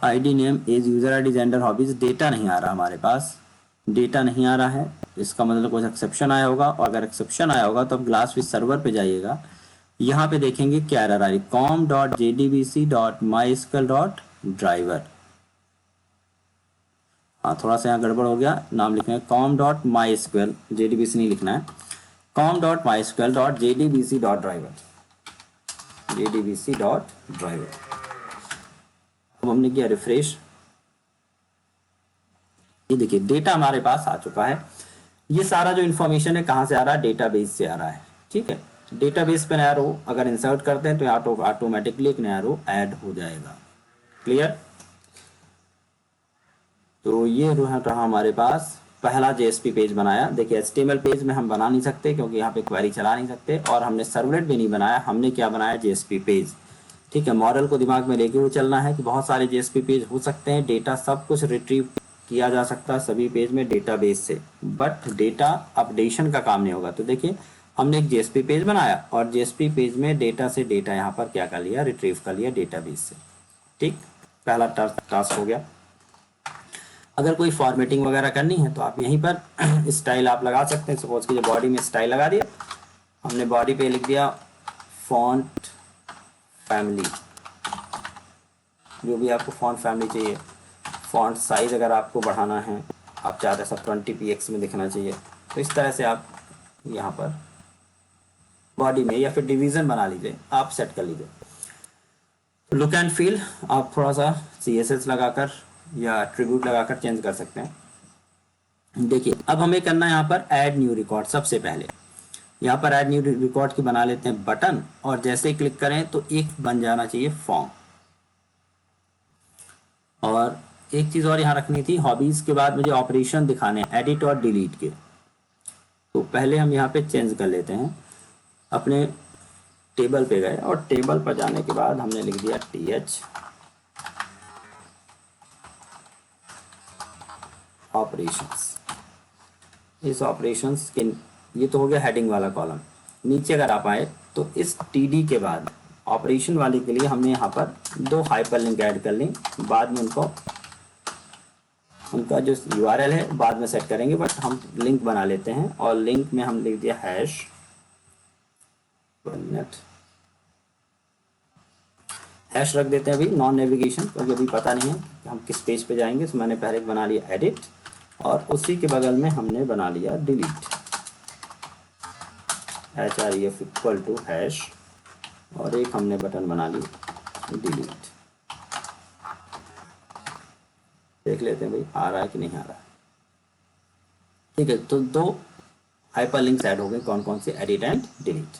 ID name age user ID gender hobbies, data नहीं आ रहा हमारे पास, डेटा नहीं आ रहा है, इसका मतलब कुछ एक्सेप्शन आया होगा, और अगर एक्सेप्शन आया होगा तो आप ग्लासफिश सर्वर पे जाइएगा, यहाँ पे देखेंगे क्या एरर आ रही, com.jdbc.mysql.driver। हाँ थोड़ा सा यहाँ गड़बड़ हो गया, नाम लिखना है com.mysql, JDBC नहीं लिखना है, com.mysql.jdbc.driver। अब हमने किया रिफ्रेश, ये देखिए डेटा हमारे पास आ चुका है। ये सारा जो इन्फॉर्मेशन है कहाँ से आ रहा है, डेटाबेस से आ रहा है। ठीक है, डेटाबेस पे नया रो अगर इंसर्ट करते हैं तो ऑटोमेटिकली एक नया रो ऐड हो जाएगा। क्लियर, तो ये रहा हमारे पास पहला JSP पेज बनाया। देखिए HTML पेज में हम बना नहीं सकते क्योंकि यहाँ पे क्वेरी चला नहीं सकते, और हमने सर्वलेट भी नहीं बनाया, हमने क्या बनाया, JSP पेज। ठीक है, मॉडल को दिमाग में लेके हुए चलना है कि बहुत सारे JSP पेज हो सकते हैं, डेटा सब कुछ रिट्रीव किया जा सकता है सभी पेज में डेटाबेस से, बट डेटा अपडेशन का काम नहीं होगा। तो देखिए हमने एक JSP पेज बनाया और JSP पेज में डेटा से डेटा यहाँ पर क्या कर लिया, रिट्रीव कर लिया डेटाबेस से। ठीक, पहला टास्क हो गया। अगर कोई फॉर्मेटिंग वगैरह करनी है तो आप यहीं पर स्टाइल आप लगा सकते हैं। सपोज कीजिए बॉडी में स्टाइल लगा दिया, हमने बॉडी पे लिख दिया फॉन्ट फैमिली, जो भी आपको फॉन्ट फैमिली चाहिए। फॉन्ट साइज अगर आपको बढ़ाना है, आप चाहते हैं सब 20px में दिखना चाहिए, तो इस तरह से आप यहाँ पर बॉडी में या फिर डिवीजन बना लीजिए, आप सेट कर लीजिए। लुक एंड फील आप थोड़ा सा CSS लगाकर या एट्रीब्यूट लगाकर चेंज कर सकते हैं। देखिए अब हमें करना है यहाँ पर ऐड न्यू रिकॉर्ड। सबसे पहले यहाँ पर ऐड न्यू रिकॉर्ड की बना लेते हैं बटन, और जैसे ही क्लिक करें तो एक बन जाना चाहिए फॉर्म। और एक चीज़ और यहाँ रखनी थी, हॉबीज के बाद मुझे ऑपरेशन दिखाने एडिट और डिलीट के, तो पहले हम यहाँ पे चेंज कर लेते हैं अपने टेबल पे गए और टेबल पर जाने के बाद हमने लिख दिया th ऑपरेशंस। इस ऑपरेशंस के ये तो हो गया हेडिंग वाला कॉलम। नीचे अगर आप आए तो इस td के बाद ऑपरेशन वाले के लिए हमने यहाँ पर 2 हाइपरलिंक ऐड कर ली। बाद में उनका जो URL है बाद में सेट करेंगे, बट हम लिंक बना लेते हैं और लिंक में हम लिख दिया हैश रख देते हैं अभी नॉन नेविगेशन, क्योंकि अभी पता नहीं है कि हम किस पेज पे जाएंगे। तो मैंने पहले बना लिया एडिट और उसी के बगल में हमने बना लिया delete, href equal to hash और एक हमने बटन बना ली डिलीट। देख लेते हैं भाई आ रहा है कि नहीं आ रहा है। ठीक है, तो 2 हाइपरलिंक्स ऐड हो गए। कौन कौन से? Edit and delete.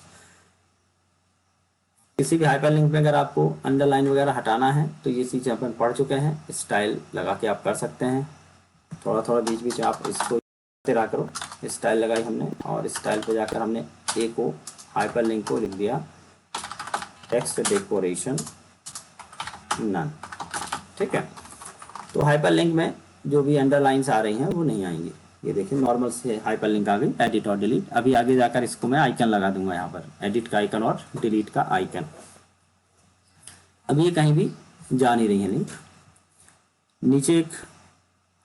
किसी भी हाइपरलिंक में अगर आपको अंडरलाइन वगैरह हटाना है तो ये चीज़ें अपन पढ़ चुके हैं। स्टाइल लगा के आप कर सकते हैं, थोड़ा थोड़ा बीच बीच आप इसको रहा करो। स्टाइल लगाई हमने और स्टाइल पे जाकर हमने ए को हाइपरलिंक को लिख दिया टेक्स्ट डेकोरेशन नन। ठीक है, तो हाइपरलिंक में जो भी अंडरलाइंस आ रही हैं वो नहीं आएंगी। ये देखिए नॉर्मल से हाइपरलिंक आ गई, एडिट और डिलीट। अभी आगे जाकर इसको मैं आइकन लगा दूंगा यहाँ पर, एडिट का आइकन और डिलीट का आइकन। अब ये कहीं भी जा नहीं रही है लिंक। नीचे एक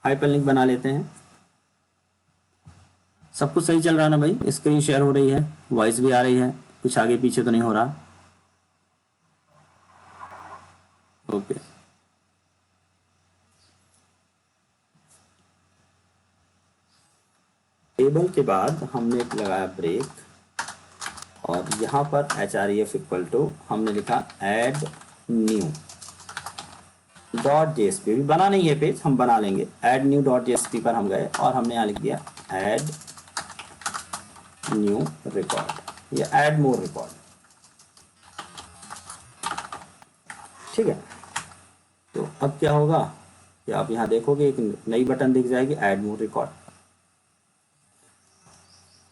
हाइपरलिंक बना लेते हैं। सब कुछ सही चल रहा है ना भाई? स्क्रीन शेयर हो रही है, वॉइस भी आ रही है, कुछ आगे पीछे तो नहीं हो रहा? ओके, टेबल के बाद हमने लगाया ब्रेक और यहाँ पर href इक्वल टू हमने लिखा ऐड न्यू डॉट जेएसपी। बना नहीं है पेज, हम बना लेंगे। ऐड न्यू डॉट जेएसपी पर हम गए और हमने यहाँ लिख दिया ऐड न्यू रिकॉर्ड या ऐड मोर रिकॉर्ड। ठीक है, तो अब क्या होगा कि आप यहाँ देखोगे एक नई बटन दिख जाएगी ऐड मोर रिकॉर्ड।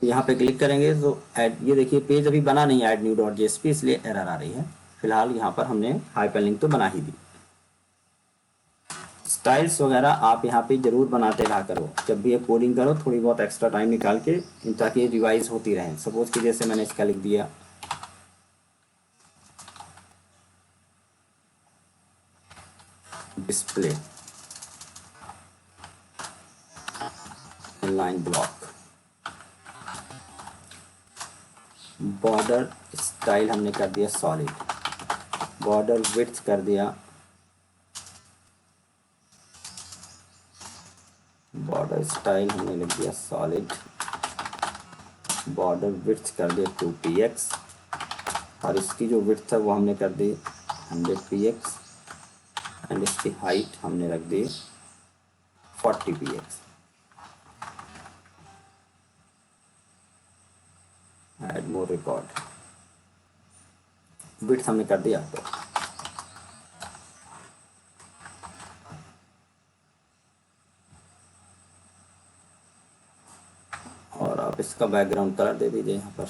यहाँ पे क्लिक करेंगे तो ऐड, ये देखिए पेज अभी बना नहीं ऐड न्यू डॉट जेएसपी, इसलिए एरर आ रही है। फिलहाल यहाँ पर हमने हाइपरलिंक तो बना ही दी। स्टाइल्स वगैरह आप यहाँ पे जरूर बनाते रहा करो, जब भी आप कोडिंग करो थोड़ी बहुत एक्स्ट्रा टाइम निकाल के, ताकि ये रिवाइज होती रहे। सपोज कि जैसे मैंने इसका लिख दिया display line block, border style हमने कर दिया सॉलिड, बॉर्डर विड्थ कर दिया, बॉर्डर स्टाइल हमने लिख दिया सॉलिड, बॉर्डर विड्थ कर दिया 2px और इसकी जो विड्थ है वो हमने कर दी 100px एंड इसकी हाइट हमने रख दी 40px। Add more record, width हमने कर दिया। तो और आप इसका बैकग्राउंड कलर दे दीजिए यहाँ पर।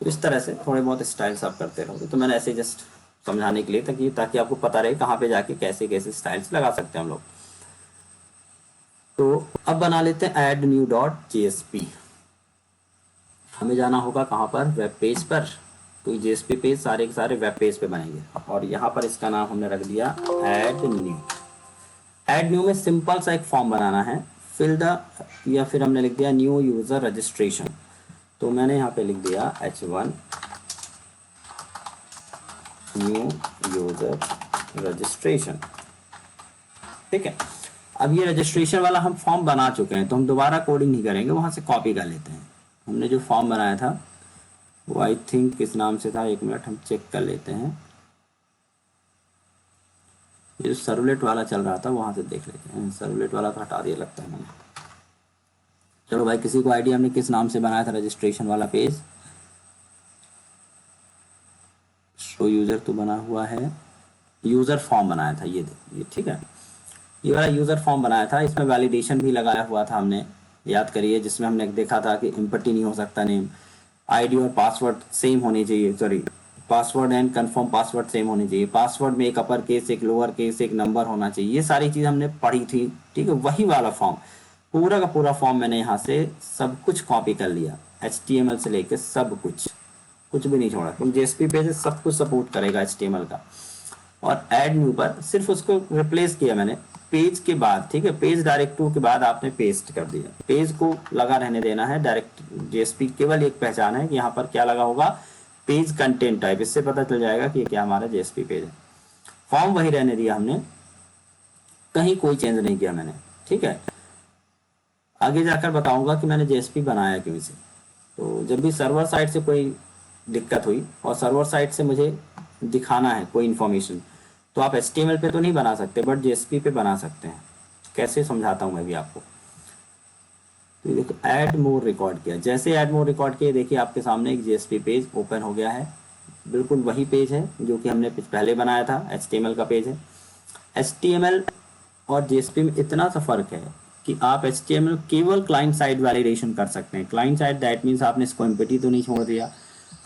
इस तरह से थोड़े बहुत स्टाइल्स आप करते रहोगे। तो मैंने ऐसे जस्ट समझाने के लिए ताकि आपको पता रहे कहाँ पे जाके कैसे कैसे स्टाइल्स लगा सकते हैं हम लोग। तो अब बना लेते हैं ऐड न्यू डॉट जेएसपी। हमें जाना होगा कहाँ पर? वेब पेज पर। तो जेएसपी पेज सारे के सारे वेब पेज पे बनेंगे और यहाँ पर इसका नाम हमने रख दिया ऐड न्यू। ऐड न्यू में सिंपल सा एक फॉर्म बनाना है, फिल द, या फिर हमने लिख दिया न्यू यूजर रजिस्ट्रेशन। तो मैंने यहाँ पे लिख दिया H1 न्यू यूजर रजिस्ट्रेशन। ठीक है, अब ये रजिस्ट्रेशन वाला हम फॉर्म बना चुके हैं तो हम दोबारा कोडिंग नहीं करेंगे, वहाँ से कॉपी कर लेते हैं। हमने जो फॉर्म बनाया था वो आई थिंक किस नाम से था, 1 मिनट हम चेक कर लेते हैं। ये जो सर्वलेट वाला चल रहा था वहाँ से देख लेते हैं। सर्वलेट वाला तो हटा दिया लगता है मैंने। चलो भाई, किसी को आइडिया हमने किस नाम से बनाया था रजिस्ट्रेशन वाला पेज? शो यूजर तो बना हुआ है, यूजर फॉर्म बनाया था, ये देखिए, ठीक है, ये वाला यूजर फॉर्म बनाया था, इसमें वैलिडेशन भी लगाया हुआ था हमने, याद करिए, जिसमें हमने देखा था कि एम्प्टी नहीं हो सकता नेम, आईडी और पासवर्ड सेम होनी चाहिए, sorry password and confirm password same होनी चाहिए, पासवर्ड में एक अपर केस एक लोअर केस एक नंबर होना चाहिए, ये सारी चीज़ हमने पढ़ी थी, ठीक है, वही वाला फॉर्म, पूरा का पूरा फॉर्म मैंने यहाँ से सब कुछ कॉपी कर लिया, HTML से लेके सब कुछ, कुछ भी नहीं छोड़ा, तुम JSP पेज सब कुछ सपोर्ट करेगा HTML का। और ऐड न्यू पर सिर्फ उसको रिप्लेस किया मैंने पेज के बाद, ठीक है, पेज डायरेक्ट टू के बाद आपने पेस्ट कर दिया, पेज को लगा रहने देना है, डायरेक्ट JSP केवल एक पहचान है कि यहाँ पर क्या लगा होगा, पेज कंटेंट टाइप, इससे पता चल जाएगा कि ये क्या हमारा JSP पेज है। फॉर्म वही रहने दिया हमने, कहीं कोई चेंज नहीं किया मैंने, ठीक है। आगे जाकर बताऊंगा कि मैंने JSP बनाया क्यों इसे। तो जब भी सर्वर साइड से कोई दिक्कत हुई और सर्वर साइड से मुझे दिखाना है कोई इन्फॉर्मेशन, तो आप HTML पे तो नहीं बना सकते, बट JSP पे बना सकते हैं। कैसे समझाता हूँ मैं भी आपको। तो देखो ऐड मोर रिकॉर्ड किया, जैसे ऐड मोर रिकॉर्ड किया देखिए आपके सामने एक JSP पेज ओपन हो गया है, बिल्कुल वही पेज है जो कि हमने पहले बनाया था, HTML का पेज है। HTML और JSP में इतना सा फर्क है कि आप HTML केवल क्लाइंट साइड वैलिडेशन कर सकते हैं। क्लाइंट साइड दैट मीन्स आपने इसको एम्प्टी तो नहीं छोड़ दिया,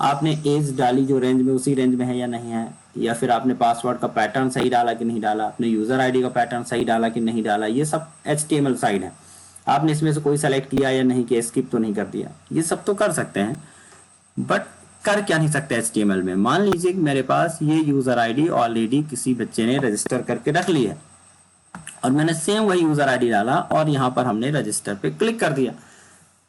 आपने एज डाली जो रेंज में उसी रेंज में है या नहीं है, या फिर आपने पासवर्ड का पैटर्न सही डाला कि नहीं डाला, आपने यूजर आईडी का पैटर्न सही डाला कि नहीं डाला, ये सब HTML साइड है। आपने इसमें से कोई सेलेक्ट किया या नहीं किया, स्किप तो नहीं कर दिया, ये सब तो कर सकते हैं, बट कर क्या नहीं सकते HTML में। मान लीजिए कि मेरे पास ये यूजर आईडी ऑलरेडी किसी बच्चे ने रजिस्टर करके रख ली है और मैंने सेम वही यूजर आईडी डाला और यहाँ पर हमने रजिस्टर पे क्लिक कर दिया।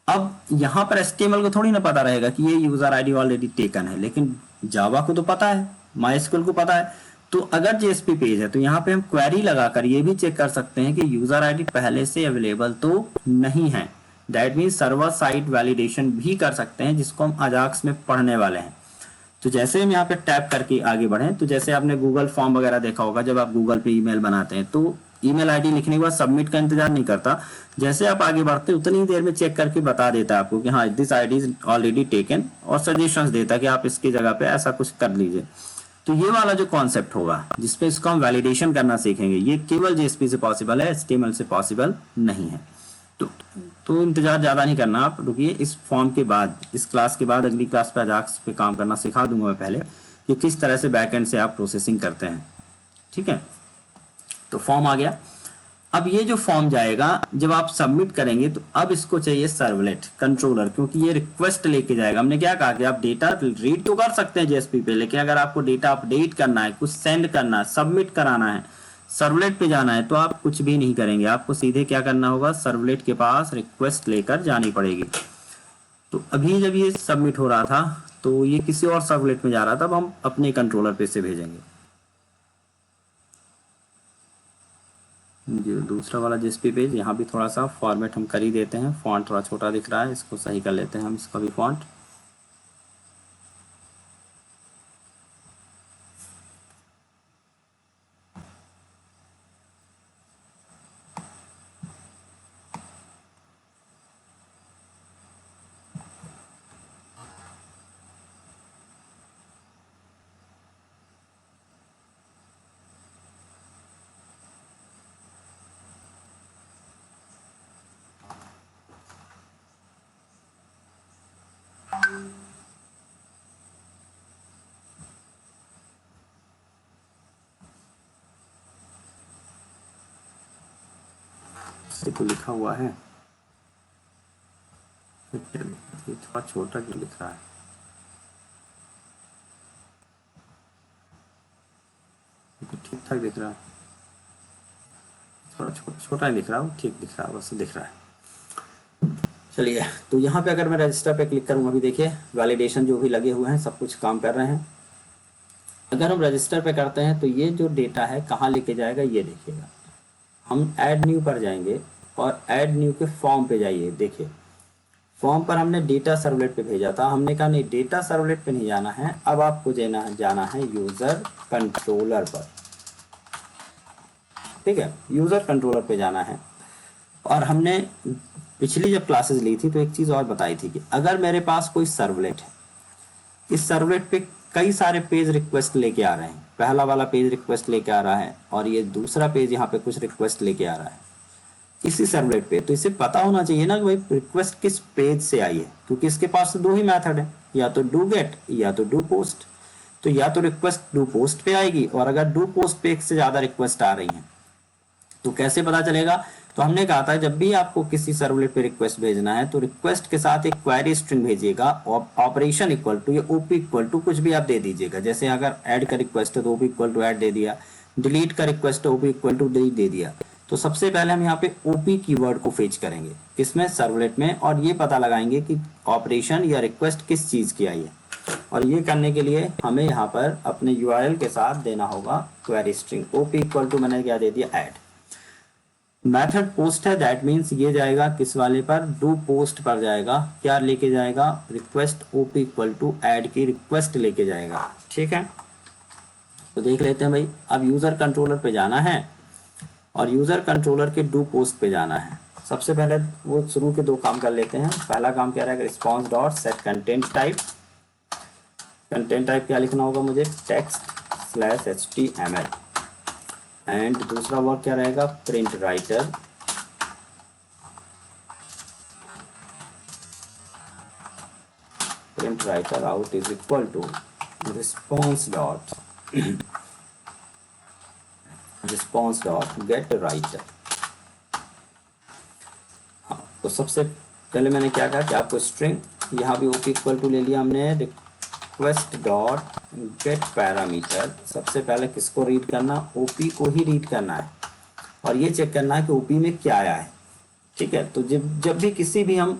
अब यहाँ पर HTML को थोड़ी ना पता रहेगा कि ये यूजर आईडी ऑलरेडी टेकन है, लेकिन जावा को तो पता है, MySQL को पता है। तो अगर JSP पेज है तो यहाँ पे हम क्वेरी लगाकर ये भी चेक कर सकते हैं कि यूजर आईडी पहले से अवेलेबल तो नहीं है। That mean server side validation भी कर सकते हैं, जिसको हम अजाक्स में पढ़ने वाले हैं। तो जैसे हम यहाँ पे टैप करके आगे बढ़ें, तो जैसे आपने गूगल फॉर्म वगैरह देखा होगा, जब आप गूगल पे ईमेल बनाते हैं तो ईमेल आईडी लिखने के बाद सबमिट का इंतजार नहीं करता, जैसे आप आगे बढ़ते उतनी देर में चेक करके बता देता है आपको कि हाँ this ID is already taken, और सजेशंस देता है कि आप इसकी जगह पे ऐसा कुछ कर लीजिए। तो ये वाला जो कॉन्सेप्ट होगा जिसपे इसको हम वैलिडेशन करना सीखेंगे, ये केवल JSP से पॉसिबल है, HTML से पॉसिबल नहीं है। तो इंतजार ज्यादा नहीं करना, आप रुकिए, इस फॉर्म के बाद, इस क्लास के बाद अगली क्लास पे अजाक्स पे काम करना सिखा दूंगा मैं पहले कि किस तरह से बैकएंड से आप प्रोसेसिंग करते हैं, ठीक है। तो फॉर्म आ गया। अब ये जो फॉर्म जाएगा जब आप सबमिट करेंगे तो अब इसको चाहिए सर्वलेट कंट्रोलर, क्योंकि ये रिक्वेस्ट लेके जाएगा। हमने क्या कहा कि आप डेटा रीड तो कर सकते हैं JSP पे, लेकिन अगर आपको डेटा अपडेट करना है, कुछ सेंड करना है, सबमिट कराना है, सर्वलेट पे जाना है, तो आप कुछ भी नहीं करेंगे, आपको सीधे क्या करना होगा, सर्वलेट के पास रिक्वेस्ट लेकर जानी पड़ेगी। तो अभी जब ये सबमिट हो रहा था तो ये किसी और सर्वलेट में जा रहा था, अब हम अपने कंट्रोलर पे से भेजेंगे। जो दूसरा वाला JSP पेज, यहाँ भी थोड़ा सा फॉर्मेट हम कर ही देते हैं, फॉन्ट थोड़ा छोटा दिख रहा है, इसको सही कर लेते हैं हम, इसका भी फॉन्ट। से तो लिखा हुआ है, ये थोड़ा छोटा क्यों लिख रहा है, तो ठीक ठाक दिख रहा है, थोड़ा छोटा ही दिख रहा है, ठीक दिख रहा है, वैसे दिख रहा है। चलिए, तो यहाँ पे अगर मैं रजिस्टर पे क्लिक करूँगा, अभी देखिए वैलिडेशन जो भी लगे हुए हैं सब कुछ काम कर रहे हैं। अगर हम रजिस्टर पे करते हैं तो ये जो डेटा है कहाँ लेके जाएगा, ये देखिएगा, हम ऐड न्यू पर जाएंगे और ऐड न्यू के फॉर्म पे जाइए। देखिए फॉर्म पर हमने डेटा सर्वलेट पे भेजा था, हमने कहा नहीं डेटा सर्वलेट पे नहीं जाना है, अब आपको जाना है यूजर कंट्रोलर पर, ठीक है, यूजर कंट्रोलर पे जाना है। और हमने पिछली जब क्लासेस ली थी तो एक चीज और बताई थी कि अगर मेरे पास कोई सर्वलेट है, इस सर्वलेट पे कई सारे पेज रिक्वेस्ट लेके आ रहे हैं। पहला वाला पेज रिक्वेस्ट लेके आ रहा है और ये दूसरा पेज यहाँ पे कुछ रिक्वेस्ट लेके आ रहा है इसी सर्वलेट पे। तो इसे पता होना चाहिए ना कि भाई रिक्वेस्ट किस पेज से आई है, क्योंकि इसके पास तो दो ही मेथड है, या तो डू गेट या तो डू पोस्ट। तो या तो रिक्वेस्ट डू पोस्ट पे आएगी, और अगर डू पोस्ट पे एक से ज्यादा रिक्वेस्ट आ रही हैं तो कैसे पता चलेगा? तो हमने कहा था जब भी आपको किसी सर्वलेट पे रिक्वेस्ट भेजना है तो रिक्वेस्ट के साथ एक क्वेरी स्ट्रिंग भेजिएगा, ऑपरेशन इक्वल टू या ओपी इक्वल टू कुछ भी आप दे दीजिएगा। जैसे अगर ऐड का रिक्वेस्ट है तो ओपी इक्वल टू ऐड दे दिया, डिलीट का रिक्वेस्ट है ओपी इक्वल टू डिलीट दे दिया। तो सबसे पहले हम यहाँ पे ओपी कीवर्ड को फेच करेंगे किसमें, सर्वलेट में, और ये पता लगाएंगे कि ऑपरेशन या रिक्वेस्ट किस चीज की आई है। और ये करने के लिए हमें यहाँ पर अपने यूआरएल के साथ देना होगा query string OP equal to, मैंने क्या दे दिया, ऐड। मेथड पोस्ट है, दैट मीन्स ये जाएगा किस वाले पर, डू पोस्ट पर जाएगा। क्या लेके जाएगा, request OP equal to add की रिक्वेस्ट लेके जाएगा। ठीक है, तो देख लेते हैं भाई। अब यूजर कंट्रोलर पे जाना है और यूजर कंट्रोलर के डू पोस्ट पे जाना है। सबसे पहले वो शुरू के दो काम कर लेते हैं। पहला काम क्या रहेगा, response dot set content type. Content type क्या लिखना होगा मुझे, text/html। एंड दूसरा वर्क क्या रहेगा, print writer. Print writer out is equal to response dot get writer. हाँ, तो सबसे पहले मैंने क्या कहा कि आपको स्ट्रिंग, यहाँ भी ओपी इक्वल टू ले लिया हमने, रिक्वेस्ट डॉट गेट पैरामीटर। सबसे पहले किसको रीड करना, ओपी को ही रीड करना है और ये चेक करना है कि ओपी में क्या आया है। ठीक है, तो जब भी किसी भी हम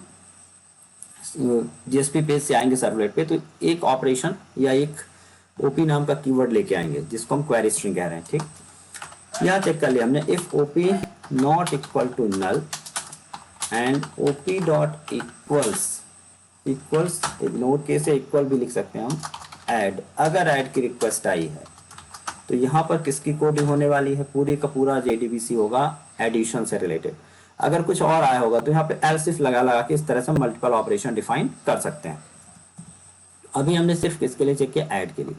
जीएसपी पेज से आएंगे सर्वलेट पे, तो एक ऑपरेशन या एक ओपी नाम का कीवर्ड लेके आएंगे जिसको हम क्वेरी स्ट्रिंग कह रहे हैं। ठीक, यहाँ चेक कर लिया हमने, if OP not equal to null and OP dot equals नोट के से इक्वल भी लिख सकते हैं हम, ऐड। अगर ऐड की रिक्वेस्ट आई है तो यहाँ पर किसकी कोडिंग होने वाली है, पूरी का पूरा जेडीबीसी होगा एडिशन से रिलेटेड। अगर कुछ और आया होगा तो यहाँ पे एल्स इफ लगा के इस तरह से मल्टीपल ऑपरेशन डिफाइन कर सकते हैं। अभी हमने सिर्फ किसके लिए चेक किया, ऐड के लिए।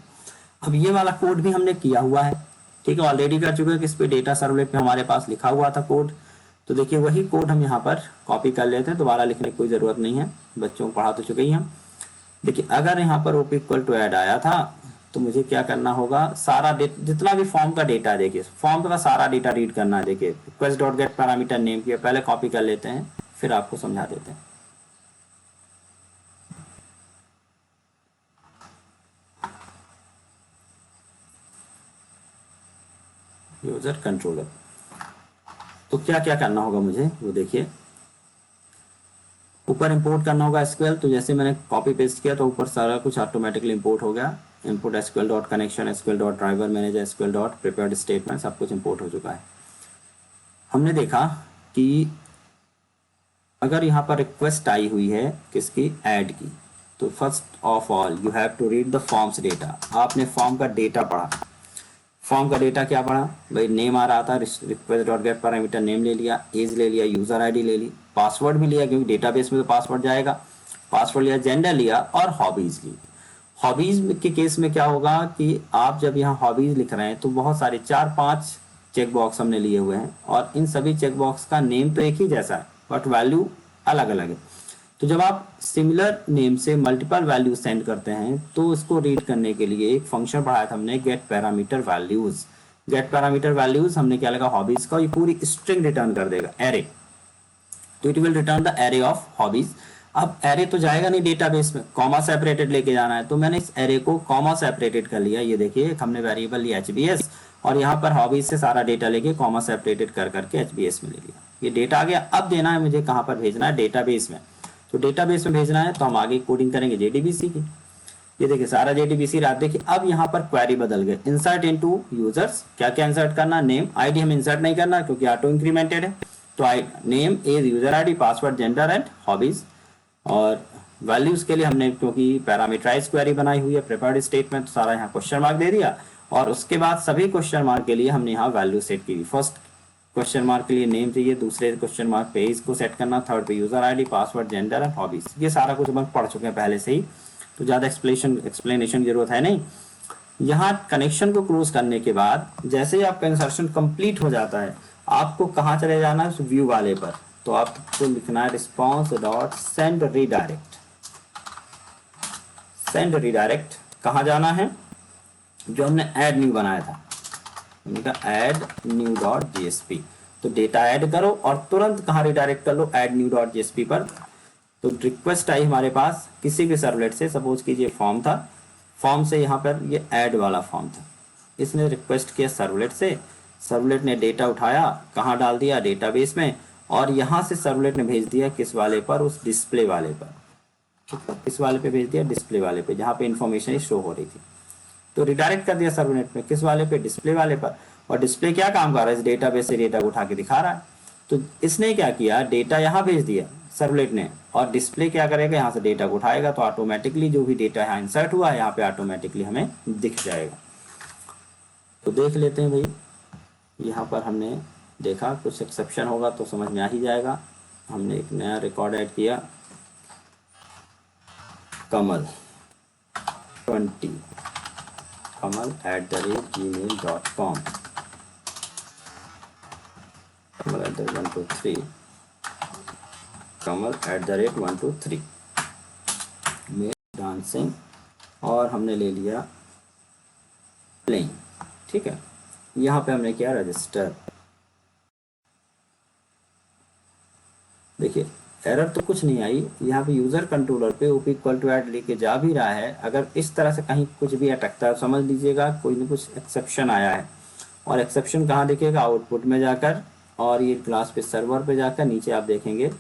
अब ये वाला कोड भी हमने किया हुआ है, ठीक है, ऑलरेडी कर चुके हैं। किस पे, डेटा सर्वलेट पे हमारे पास लिखा हुआ था कोड। तो देखिए वही कोड हम यहाँ पर कॉपी कर लेते हैं, दोबारा लिखने की कोई ज़रूरत नहीं है, बच्चों को पढ़ा तो चुके ही हम। देखिए अगर यहाँ पर ओपी इक्वल टू ऐड आया था तो मुझे क्या करना होगा, सारा जितना भी फॉर्म का डेटा है, देखिए फॉर्म का सारा डेटा रीड करना है। देखिए request dot get parameter name की पहले कॉपी कर लेते हैं, फिर आपको समझा देते हैं। यूजर कंट्रोलर, तो क्या क्या करना होगा मुझे वो देखिए। ऊपर इंपोर्ट करना होगा एसक्यूएल, तो जैसे मैंने कॉपी पेस्ट किया तो ऊपर सारा कुछ ऑटोमेटिकली इंपोर्ट हो गया। Import SQL dot connection, SQL dot driver manager, SQL dot prepared statement, सब कुछ इंपोर्ट हो चुका है। हमने देखा कि अगर यहाँ पर रिक्वेस्ट आई हुई है किसकी, ऐड की, तो first of all you have to read the forms data. आपने फॉर्म का डेटा पढ़ा। फॉर्म का डेटा क्या पढ़ा भाई, नेम आ रहा था, request dot get parameter name ले लिया, एज ले लिया, यूजर आईडी ले ली, पासवर्ड भी लिया क्योंकि डेटाबेस में तो पासवर्ड जाएगा, पासवर्ड लिया, जेंडर लिया और हॉबीज ली। हॉबीज के केस में क्या होगा कि आप जब यहाँ हॉबीज लिख रहे हैं तो बहुत सारे 4-5 चेक बॉक्स हमने लिए हुए हैं और इन सभी चेक बॉक्स का नेम तो एक ही जैसा है बट वैल्यू अलग अलग है। तो जब आप सिमिलर नेम से मल्टीपल वैल्यू सेंड करते हैं तो इसको रीड करने के लिए एक फंक्शन पढ़ाया था हमने, get parameter values. Get parameter values हमने क्या लगा, हॉबीज का, ये पूरी स्ट्रिंग रिटर्न कर देगा, एरे। तो it will return the array of hobbies. अब एरे तो जाएगा नहीं डेटाबेस में, कॉमा सेपरेटेड लेके जाना है, तो मैंने इस एरे को कॉमा सेपरेटेड कर लिया। ये देखिए हमने वेरिएबल लिया HBS और यहाँ पर हॉबीज से सारा डेटा लेके कॉमा सेपरेटेड कर करके HBS में ले लिया। ये डेटा आ गया। अब देना है मुझे कहाँ पर भेजना है, डेटाबेस में। तो डेटाबेस में भेजना है तो हम आगे कोडिंग करेंगे जेडीबीसी की। ये देखिए सारा जेडीबीसी रात। देखिए अब यहाँ पर क्वेरी बदल गए, इंसर्ट इनटू यूजर्स। क्या क्या इंसर्ट करना, नेम, आईडी हम इंसर्ट नहीं करना क्योंकि ऑटो इंक्रीमेंटेड है। तो name, age, user ID, password, gender and hobbies. और वैल्यूज के लिए हमने क्योंकि पैरामीटराइज क्वेरी बनाई हुई है, प्रिपेयर्ड स्टेटमेंट, तो सारा यहाँ क्वेश्चन मार्क दे दिया। और उसके बाद सभी क्वेश्चन मार्क के लिए हमने यहाँ वैल्यू सेट की। फर्स्ट क्वेश्चन मार्क के लिए नेम चाहिए, दूसरे क्वेश्चन मार्क पे एज को सेट करना, थर्ड पे user ID, password, gender and hobbies. ये सारा कुछ हम पढ़ चुके हैं पहले से ही, तो ज़्यादा एक्सप्लेनेशन की जरूरत है नहीं। यहाँ कनेक्शन को क्लोज करने के बाद जैसे ही आपका इंसर्शन कंप्लीट हो जाता है, आपको कहाँ चले जाना है, व्यू वाले पर। तो आपको लिखना है response dot send redirect. Send redirect कहाँ जाना है, जो हमने ऐड न्यू बनाया था, हमने कहा ऐड न्यू डॉट जेएसपी। तो डेटा ऐड करो और तुरंत कहाँ रिडायरेक्ट कर लो, ऐड न्यू डॉट जेएसपी पर। तो रिक्वेस्ट आई हमारे पास किसी भी सर्वलेट से, सपोज कीजिए फॉर्म था, फॉर्म से यहाँ पर ये ऐड वाला फॉर्म था, इसने रिक्वेस्ट किया सर्वलेट से, सर्वलेट ने डेटा उठाया, कहाँ डाल दिया, डेटाबेस में, और यहाँ से सर्वलेट ने भेज दिया किस वाले पर, उस डिस्प्ले वाले पर। किस वाले पे भेज दिया, डिस्प्ले वाले पे, जहाँ पे इंफॉर्मेशन शो हो रही थी। तो रिडायरेक्ट कर दिया सर्वलेट में किस वाले पे, डिस्प्ले वाले पर। और डिस्प्ले क्या काम कर रहा है, इस डेटाबेस से डेटा को उठा के दिखा रहा है। तो इसने क्या किया, डेटा यहाँ भेज दिया सर्वलेट ने, और डिस्प्ले क्या करेगा, यहाँ से डेटा को उठाएगा, तो ऑटोमेटिकली जो भी डेटा यहाँ इंसर्ट हुआ है यहाँ पे ऑटोमेटिकली हमें दिख जाएगा। तो देख लेते हैं भाई, यहाँ पर हमने देखा कुछ एक्सेप्शन होगा तो समझ में आ ही जाएगा। हमने एक नया रिकॉर्ड ऐड किया, कमल 20 kamal@gmail.com, kamal@123, kamal@123 में डांसिंग, और हमने ले लिया प्लेइंग। ठीक है, यहाँ पे हमने किया रजिस्टर। देखिए एरर तो कुछ नहीं आई, यहाँ पे यूजर कंट्रोलर पे ओपी इक्वल टू ऐड लेके जा भी रहा है। अगर इस तरह से कहीं कुछ भी अटकता है, समझ लीजिएगा कोई ना कुछ एक्सेप्शन आया है। और एक्सेप्शन कहाँ दिखेगा, आउटपुट में जाकर, और ये क्लास पे सर्वर पे जाकर नीचे आप देखेंगे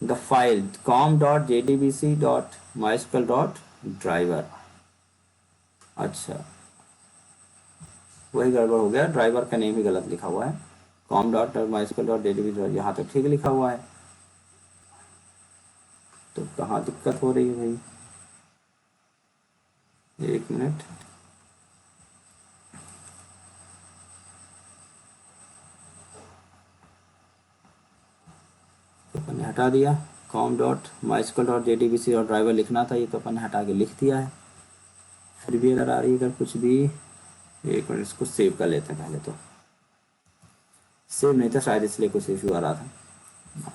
द फाइल com.jdbc.mysql.driver। अच्छा वही गड़बड़ हो गया, ड्राइवर का नेम ही गलत लिखा हुआ है, com.mysql.jdbc, यहाँ तो ठीक लिखा हुआ है। तो कहाँ दिक्कत हो रही है भाई, एक मिनट, तो अपन ने हटा दिया, com.mysql.jdbc और ड्राइवर लिखना था, ये तो अपन ने हटा के लिख दिया है। फिर भी अगर आ रही है अगर कुछ भी, एक मिनट इसको सेव कर लेते हैं पहले। तो सेव नहीं था शायद, इसलिए कुछ इशू आ रहा था।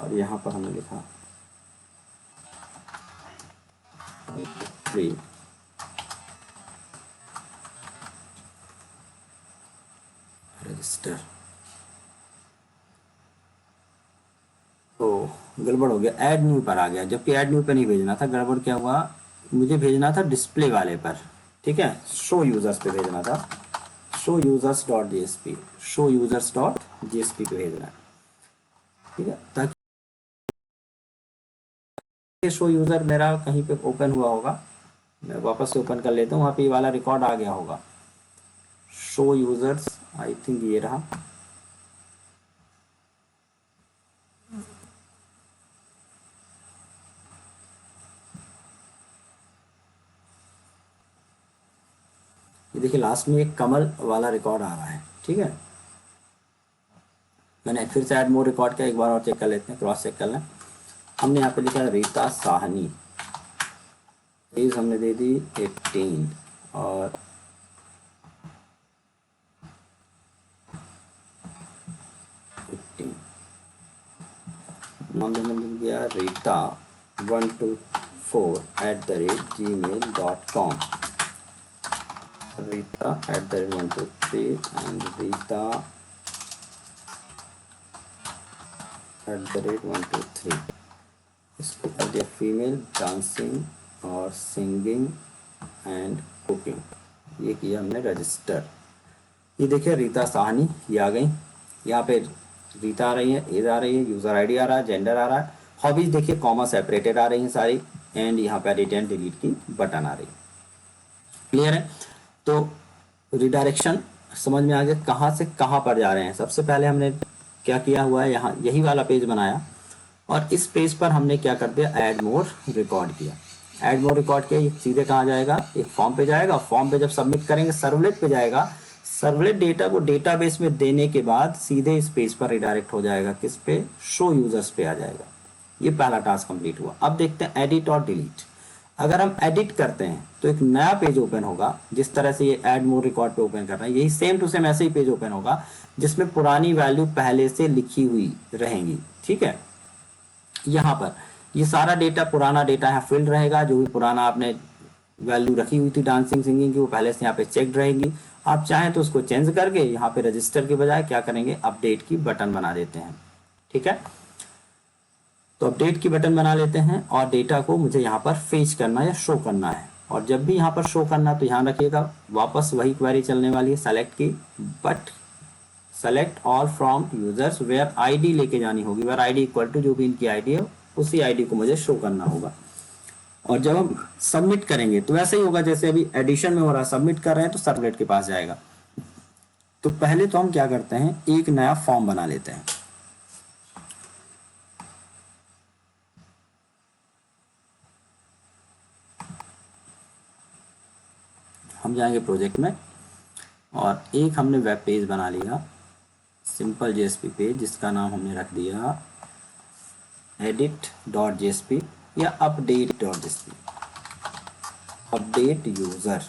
और यहाँ पर हमने लिखा 3 रजिस्टर। तो गड़बड़ हो गया, ऐड न्यू पर आ गया, जबकि ऐड न्यू पे नहीं भेजना था। गड़बड़ क्या हुआ, मुझे भेजना था डिस्प्ले वाले पर, ठीक है, शो यूजर्स पे भेजना था, show users dot JSP, show users dot JSP पे भेजना है। ठीक है, ताकि शो यूजर मेरा कहीं पे ओपन हुआ होगा, मैं वापस से ओपन कर लेता हूँ, वहाँ पे ये वाला रिकॉर्ड आ गया होगा, शो यूजर्स, आई थिंक ये रहा। ये देखिए लास्ट में एक कमल वाला रिकॉर्ड आ रहा है। ठीक है, मैंने फिर से ऐड मोर रिकॉर्ड किया, एक बार और चेक कर लेते हैं, क्रॉस चेक कर लें। हमने यहाँ पे लिखा है रीता साहनी, एज हमने दे दी 18, और नाम हमने लिख दिया रीता 124@gmail.com, रीता @123 and रीता @123। इसको कर दिया फीमेल, डांसिंग और सिंगिंग एंड कुकिंग, ये किया हमने रजिस्टर। ये देखिए रीता साहनी ये आ गई, यहाँ पे रीता आ रही है, एज आ रही है, यूज़र आईडी आ रहा है, जेंडर आ रहा है, हॉबीज देखिए कॉमा सेपरेटेड आ रही हैं सारी, एंड यहाँ पे एडिट एंड डिलीट की बटन आ रही है। क्लियर है, तो रिडायरेक्शन समझ में आ गया, कहाँ से कहाँ पर जा रहे हैं। सबसे पहले हमने क्या किया हुआ है, यहाँ यही वाला पेज बनाया, और इस पेज पर हमने क्या कर दिया, ऐड मोर रिकॉर्ड किया। ऐड मोर रिकॉर्ड किया, ये सीधे कहाँ जाएगा, एक फॉर्म पे जाएगा, फॉर्म पे जब सबमिट करेंगे सर्वलेट पे जाएगा, सर्वलेट डेटा को डेटाबेस में देने के बाद सीधे इस पेज पर रिडायरेक्ट हो जाएगा, किस पे, शो यूजर्स पे आ जाएगा। ये पहला टास्क कंप्लीट हुआ। अब देखते हैं एडिट और डिलीट। अगर हम एडिट करते हैं तो एक नया पेज ओपन होगा, जिस तरह से ये ऐड मोर रिकॉर्ड पे ओपन कर रहे हैं, यही सेम टू सेम ऐसे ही पेज ओपन होगा जिसमें पुरानी वैल्यू पहले से लिखी हुई रहेंगी। ठीक है, यहाँ पर ये सारा डेटा, पुराना डेटा यहाँ फिल्ड रहेगा, जो भी पुराना आपने वैल्यू रखी हुई थी डांसिंग सिंगिंग की वो पहले से यहाँ पे चेक्ड रहेगी। आप चाहें तो उसको चेंज करके यहाँ पे रजिस्टर के बजाय क्या करेंगे, अपडेट की बटन बना देते हैं। ठीक है, तो अपडेट की बटन बना लेते हैं और डेटा को मुझे यहाँ पर फेच करना या शो करना है। और जब भी यहाँ पर शो करना तो ध्यान रखिएगा वापस वही क्वेरी चलने वाली है सेलेक्ट की, but select all from users where ID लेके जानी होगी, वेयर आईडी इक्वल टू जो भी इनकी आईडी है उसी आईडी को मुझे शो करना होगा। और जब हम सबमिट करेंगे तो ऐसे ही होगा जैसे अभी एडिशन में हो रहा है, सबमिट कर रहे हैं तो सर्वलेट के पास जाएगा। तो पहले तो हम क्या करते हैं, एक नया फॉर्म बना लेते हैं। हम जाएंगे प्रोजेक्ट में और एक हमने वेब पेज बना लिया, सिंपल जेएसपी पेज, जिसका नाम हमने रख दिया edit.jsp या update.jsp, अपडेट यूजर।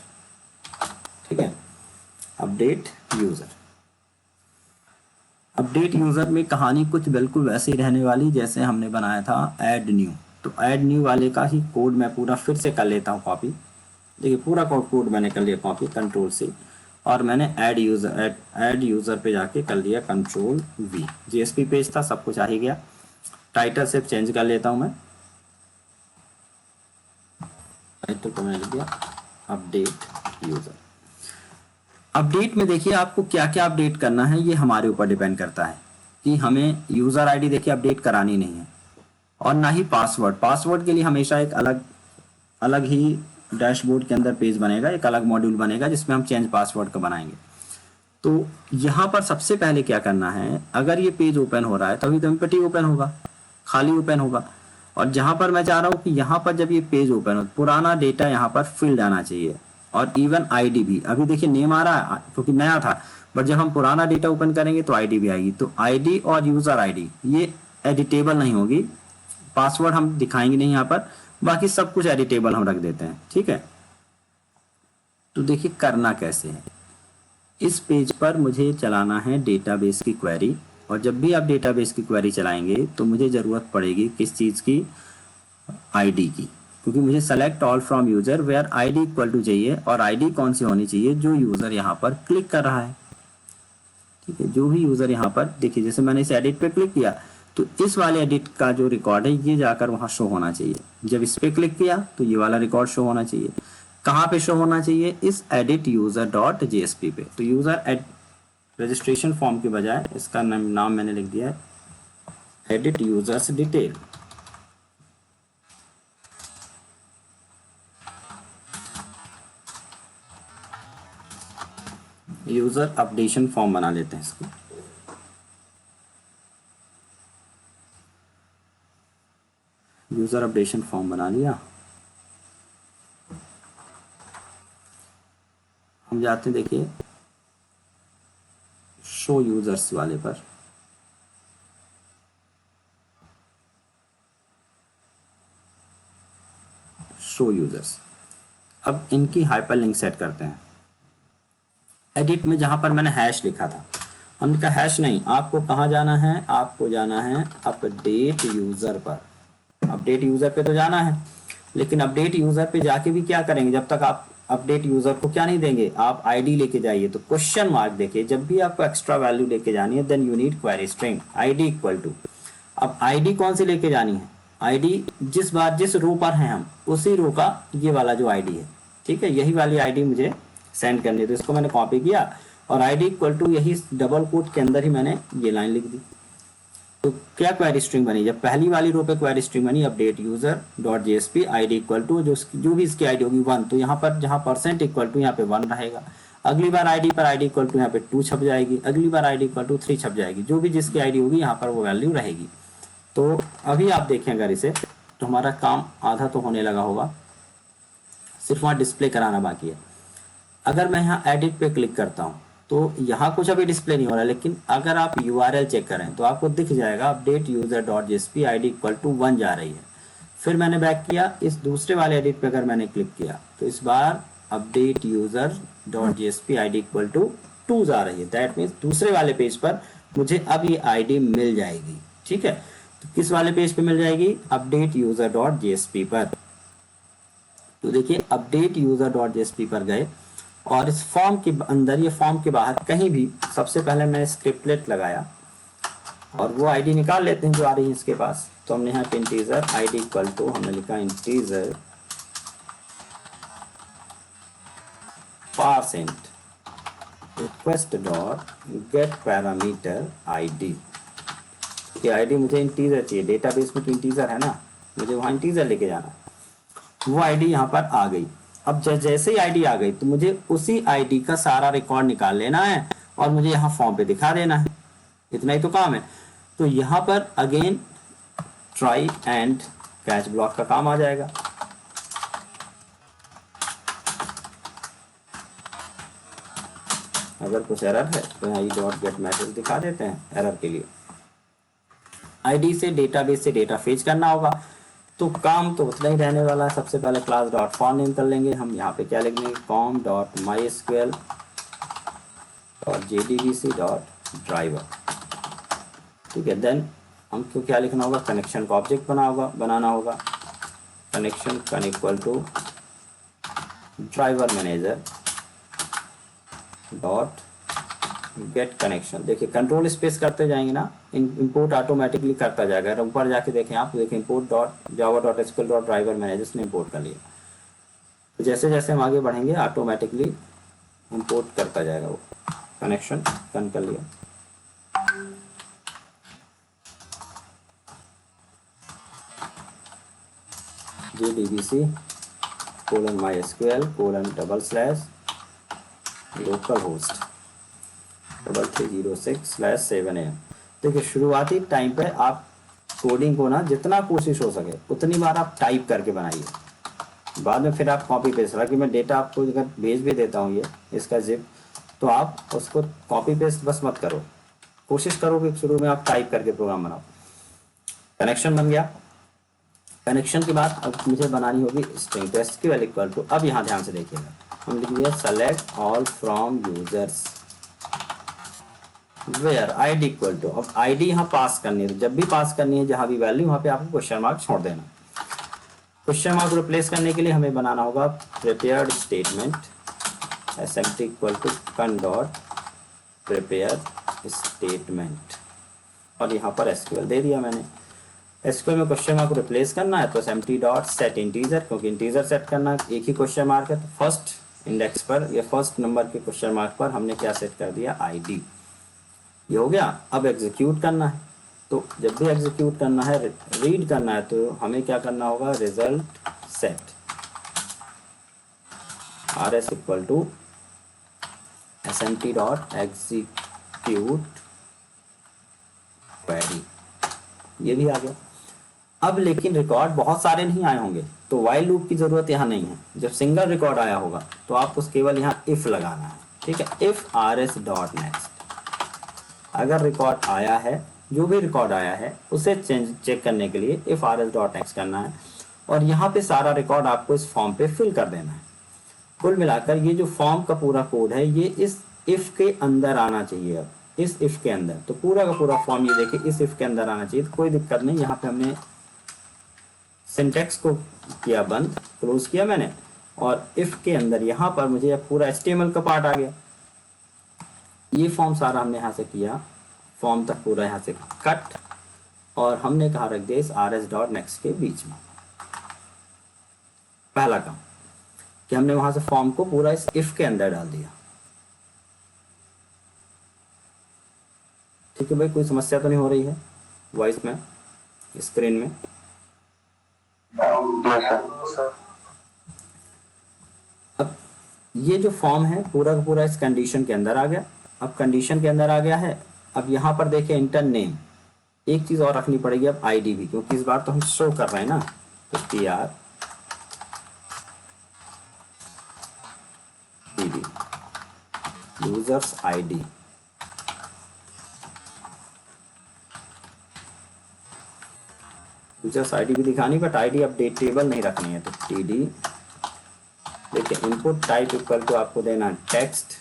ठीक है, अपडेट यूजर। अपडेट यूजर में कहानी कुछ बिल्कुल वैसे ही रहने वाली जैसे हमने बनाया था ऐड न्यू। तो ऐड न्यू वाले का ही कोड मैं पूरा फिर से कर लेता हूँ कॉपी। देखिए पूरा कोड मैंने कर लिया कॉपी कंट्रोल से, और मैंने ऐड यूजर पे जाके कर लिया कंट्रोल वी। जेएसपी पेज था, सब कुछ आ ही गया। टाइटल सिर्फ चेंज कर लेता हूं मैं, टाइटल को मैंने लिख दिया अपडेट यूजर। अपडेट में देखिए आपको क्या क्या अपडेट करना है ये हमारे ऊपर डिपेंड करता है कि हमें यूजर आईडी देखिए अपडेट करानी नहीं है, और ना ही पासवर्ड। पासवर्ड के लिए हमेशा एक अलग ही डैशबोर्ड के अंदर पेज बनेगा, एक अलग मॉड्यूल बनेगा जिसमें हम चेंज पासवर्ड का बनाएंगे। तो यहाँ पर सबसे पहले क्या करना है, अगर ये पेज ओपन हो रहा है तभी तो एम्प्टी ओपन होगा, खाली ओपन होगा। और जहां पर मैं चाह रहा हूं कि यहाँ पर जब ये पेज ओपन हो पुराना डेटा यहाँ पर फिल्ड आना चाहिए, और इवन आईडी भी। अभी देखिए नेम आ रहा है क्योंकि नया था, बट जब हम पुराना डेटा ओपन करेंगे तो आईडी भी आएगी। तो आईडी और यूजर आईडी ये एडिटेबल नहीं होगी, पासवर्ड हम दिखाएंगे नहीं यहाँ पर, बाकी सब कुछ एडिटेबल हम रख देते हैं। ठीक है, तो देखिए करना कैसे है। इस पेज पर मुझे चलाना है डेटाबेस की क्वेरी, और जब भी आप डेटाबेस की क्वेरी चलाएंगे तो मुझे ज़रूरत पड़ेगी किस चीज़ की, आईडी की, क्योंकि मुझे select all from user where ID equal to चाहिए। और आईडी कौन सी होनी चाहिए, जो यूज़र यहाँ पर क्लिक कर रहा है। ठीक है, जो भी यूज़र यहाँ पर देखिए, जैसे मैंने इस एडिट पे क्लिक किया तो इस वाले एडिट का जो रिकॉर्ड है ये जाकर वहाँ शो होना चाहिए। जब इस पे क्लिक किया तो ये वाला रिकॉर्ड शो होना चाहिए। कहाँ पे शो होना चाहिए, इस एडिट यूजर डॉट जेएसपी पे। तो यूजर रजिस्ट्रेशन फॉर्म के बजाय इसका नाम मैंने लिख दिया है edit users detail. User updation form बना लेते हैं इसको। यूजर अपडेशन फॉर्म बना लिया। हम जाते हैं देखिए शो यूजर्स वाले पर। शो यूजर्स, अब इनकी हाइपरलिंक सेट करते हैं। एडिट में जहां पर मैंने हैश लिखा था, हमने कहा हैश नहीं, आपको कहाँ जाना है, आपको जाना है अपडेट यूजर पर। अपडेट यूजर पे तो जाना है, लेकिन अपडेट यूजर पे जाके भी क्या करेंगे, जब तक आप अपडेट यूजर को क्या नहीं देंगे, आप आईडी लेके जाइए। तो क्वेश्चन मार्क देखिए, जब भी आपको एक्स्ट्रा वैल्यू लेके जानी है then you need query string ID equal to. अब आईडी कौन सी लेके जानी है, आईडी जिस रो पर हैं हम उसी रो का ये वाला जो आईडी है। ठीक है, यही वाली आईडी मुझे सेंड करनी है, तो इसको मैंने कॉपी किया और आईडी इक्वल टू यही डबल कोट के अंदर ही मैंने ये लाइन लिख दी। तो क्या क्वेरी स्ट्रिंग बनी, जब पहली वाली रो पे क्वेरी स्ट्रिंग बनी update user dot JSP ID equal to जो भी इसकी आईडी होगी 1, तो यहाँ पर जहाँ परसेंट इक्वल टू यहाँ पे 1 रहेगा। अगली बार आईडी पर आईडी इक्वल टू यहाँ पे 2 छप जाएगी, अगली बार आईडी इक्वल टू 3 छप जाएगी, जो भी जिसकी आईडी होगी यहाँ पर वो वैल्यू रहेगी। तो अभी आप देखें अगर इसे, तो हमारा काम आधा तो होने लगा होगा, सिर्फ वहाँ डिस्प्ले कराना बाकी है। अगर मैं यहाँ एडिट पे क्लिक करता हूँ तो यहाँ कुछ अभी डिस्प्ले नहीं हो रहा है, लेकिन अगर आप यूआरएल चेक करें तो आपको दिख जाएगा update user dot JSP ID equal to 1 जा रही है। फिर मैंने बैक किया, इस दूसरे वाले एडिट पे अगर मैंने क्लिक किया तो इस बार update user dot JSP ID equal to 2 आ रही है। दैट मीन्स दूसरे वाले पेज पर मुझे अब ये आईडी मिल जाएगी। ठीक है, तो किस वाले पेज पे मिल जाएगी? अपडेट यूजर डॉट जेएसपी पर। तो देखिए अपडेट यूजर डॉट जेएसपी पर गए और इस फॉर्म के अंदर, ये फॉर्म के बाहर कहीं भी सबसे पहले मैं स्क्रिप्टलेट लगाया और वो आईडी निकाल लेते हैं जो आ रही है इसके पास। तो हमने यहाँ पे इंटीजर आईडी इक्वल टू हमने लिखा integer percent request dot get parameter ID. ये आईडी मुझे इंटीजर चाहिए, डेटाबेस में तो इंटीजर है ना, मुझे वहाँ इंटीजर लेके जाना। वो आईडी यहाँ पर आ गई। अब जैसे ही आईडी आ गई तो मुझे उसी आईडी का सारा रिकॉर्ड निकाल लेना है और मुझे यहाँ फॉर्म पे दिखा देना है। इतना ही तो काम है। तो यहाँ पर again try and catch block का काम आ जाएगा। अगर कुछ एरर है तो यहाँ डॉट गेट मैसेज दिखा देते हैं एरर के लिए। आईडी से डेटाबेस से डेटा फेच करना होगा तो काम तो उतना ही रहने वाला है। सबसे पहले क्लास डॉट फॉर्म नेम कर लेंगे हम। यहाँ पे क्या लिखेंगे? Com dot my SQL dot JDBC dot driver. ठीक है, देन हमको क्या लिखना होगा? कनेक्शन का ऑब्जेक्ट बनाना होगा। Connection con equal to driver manager dot get connection. देखिए कंट्रोल स्पेस करते जाएंगे ना, इंपोर्ट ऑटोमेटिकली करता जाएगा। अगर ऊपर जाके देखें आप, देखें import dot Java dot SQL dot driver manager ने इंपोर्ट कर लिया। तो जैसे जैसे हम आगे बढ़ेंगे ऑटोमेटिकली इंपोर्ट करता जाएगा वो। कनेक्शन कन कर लिया। JDBC colon my SQL colon double slash local host 3306/7 AM। देखिए शुरुआती टाइम पे आप कोडिंग को ना जितना कोशिश हो सके उतनी बार आप टाइप करके बनाइए। बाद में फिर आप कॉपी पेस्ट, हालांकि मैं डेटा आपको अगर भेज भी देता हूँ ये इसका जिप, तो आप उसको कॉपी पेस्ट बस मत करो, कोशिश करो कि शुरू में आप टाइप करके प्रोग्राम बनाओ। कनेक्शन बन गया। कनेक्शन के बाद अब मुझे बनानी होगी स्ट्रिंग। तो एसक्यूएल इक्वल टू, अब यहाँ ध्यान से देखिएगा, हम लिख दिया select all from users where ID equal to. अब आईडी यहाँ पास करनी है, तो जब भी पास करनी है जहां भी वैल्यू वहां पे आपको क्वेश्चन मार्क छोड़ देना। क्वेश्चन मार्क रिप्लेस करने के लिए हमें बनाना होगा prepared statement SMT equal to con dot prepare statement और यहाँ पर एसक्यूएल दे दिया मैंने। एसक्यूएल में क्वेश्चन मार्क को रिप्लेस करना है तो एसएमटी डॉट सेट इंटीजर, क्योंकि इंटीजर सेट करना एक ही क्वेश्चन मार्क है तो फर्स्ट इंडेक्स पर या फर्स्ट नंबर के क्वेश्चन मार्क पर हमने क्या सेट कर दिया? आईडी। ये हो गया। अब एग्जीक्यूट करना है, तो जब भी एग्जीक्यूट करना है, रीड करना है, तो हमें क्या करना होगा? Result set RS equal to SMT dot execute query. ये भी आ गया। अब लेकिन रिकॉर्ड बहुत सारे नहीं आए होंगे तो वाइल लूप की जरूरत यहाँ नहीं है। जब सिंगल रिकॉर्ड आया होगा तो आपको केवल यहाँ इफ लगाना है। ठीक है, इफ RS डॉट नेक्स्ट। अगर रिकॉर्ड आया है, जो भी रिकॉर्ड आया है उसे चेक करने के लिए इफ RS डॉट नेक्स्ट करना है और यहाँ पे सारा रिकॉर्ड आपको इस फॉर्म पे फिल कर देना है। कुल मिलाकर ये जो फॉर्म का पूरा कोड है ये इस इफ के अंदर आना चाहिए। अब इस इफ के अंदर तो पूरा का पूरा फॉर्म ये देखिए इस इफ के अंदर आना चाहिए, तो कोई दिक्कत नहीं। यहाँ पे हमने सिंटेक्स को किया बंद, क्लोज किया मैंने, और इफ के अंदर यहाँ पर मुझे अब पूरा HTML का पार्ट आ गया। ये फॉर्म सारा हमने यहाँ से किया, फॉर्म तक पूरा यहाँ से कट, और हमने कहा रख दिया इस RS डॉट नेक्स्ट के बीच में। पहला काम कि हमने वहां से फॉर्म को पूरा इस इफ के अंदर डाल दिया। ठीक है भाई, कोई समस्या तो नहीं हो रही है वॉइस में, स्क्रीन में? अब ये जो फॉर्म है पूरा का पूरा इस कंडीशन के अंदर आ गया। अब कंडीशन के अंदर आ गया है। अब यहाँ पर देखिए इंटर नेम, एक चीज और रखनी पड़ेगी अब आईडी भी, क्योंकि इस बार तो हम शो कर रहे हैं ना। तो TR users ID users ID भी दिखानी, बट आईडी अपडेटेबल नहीं रखनी है। तो टीडी देखिए, इनपुट टाइप इक्वल टू आपको देना है टेक्स्ट,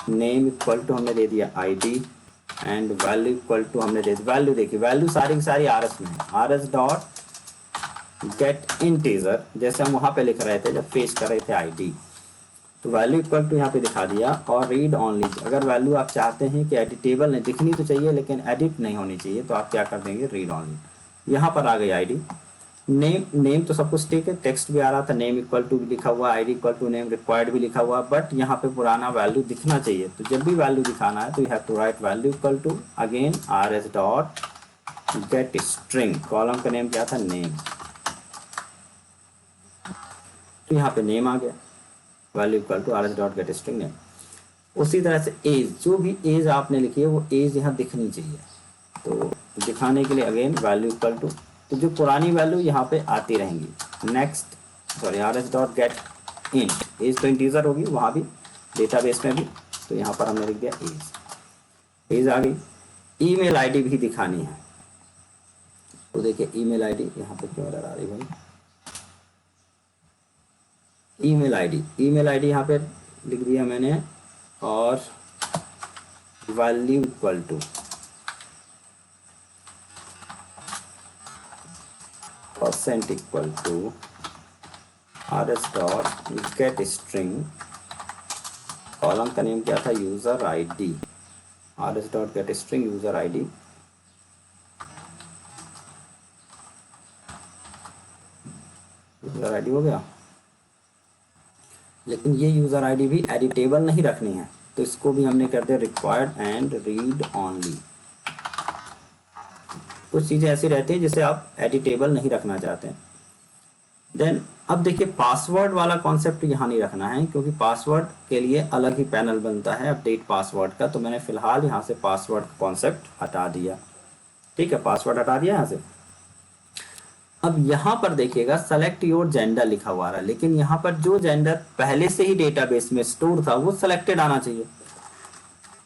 नेम इक्वल टू हमने दे दिया ID, and value equal to हमने दे दिया वैल्यू। देखिए वैल्यू सारी की सारी आरएस में है, आरएस डॉट गेट इंटीजर, जैसे हम वहां पे लिख रहे थे जब पेश कर रहे थे आईडी। तो वैल्यू इक्वल टू यहाँ पे दिखा दिया, और रीड ऑनली, अगर वैल्यू आप चाहते हैं कि एडिटेबल नहीं दिखनी तो चाहिए लेकिन एडिट नहीं होनी चाहिए, तो आप क्या कर देंगे, रीड ऑनली। यहाँ पर आ गई आईडी। नेम तो सब कुछ ठीक है, टेक्स्ट भी आ रहा था, नेम इक्वल टू भी लिखा हुआ, ID equal to name required भी लिखा हुआ, बट यहाँ पे पुराना वैल्यू दिखना चाहिए। तो जब भी वैल्यू दिखाना है तो you have to write value equal to again rs dot get string, column का नेम क्या था, नेम। तो यहाँ पे नेम आ गया, value equal to rs dot get string name. उसी तरह से एज, जो भी एज आपने लिखी है वो एज यहाँ दिखनी चाहिए। तो दिखाने के लिए अगेन वैल्यू इक्वल टू, तो जो पुरानी वैल्यू यहाँ पे आती रहेंगी। Next sorry rs dot get int, age तो इंटीजर होगी वहाँ भी, डेटाबेस में भी, तो यहाँ पर हमने लिख दिया एज। एज आ गई। ईमेल आईडी भी दिखानी है, तो देखिए ईमेल आईडी यहाँ पे क्यों एरर आ रही भाई, ईमेल आईडी यहाँ पे लिख दिया मैंने, और value equal to percent equal to rs dot get string, column का नेम क्या था, user ID, rs dot get string user ID. User ID हो गया, लेकिन ये यूजर आईडी भी एडिटेबल नहीं रखनी है, तो इसको भी हमने कर दिया रिक्वायर्ड एंड रीड ऑनली। कुछ चीजें ऐसी रहती हैं जिसे आप एडिटेबल नहीं रखना चाहते हैं। देन अब देखिए पासवर्ड वाला कॉन्सेप्ट यहाँ नहीं रखना है, क्योंकि पासवर्ड के लिए अलग ही पैनल बनता है अपडेट पासवर्ड का। तो मैंने फिलहाल यहाँ से पासवर्ड का कॉन्सेप्ट हटा दिया, ठीक है, पासवर्ड हटा दिया यहाँ से। अब यहाँ पर देखिएगा सेलेक्ट योर जेंडर लिखा हुआ रहा है, लेकिन यहाँ पर जो जेंडर पहले से ही डेटाबेस में स्टोर था वो सेलेक्टेड आना चाहिए,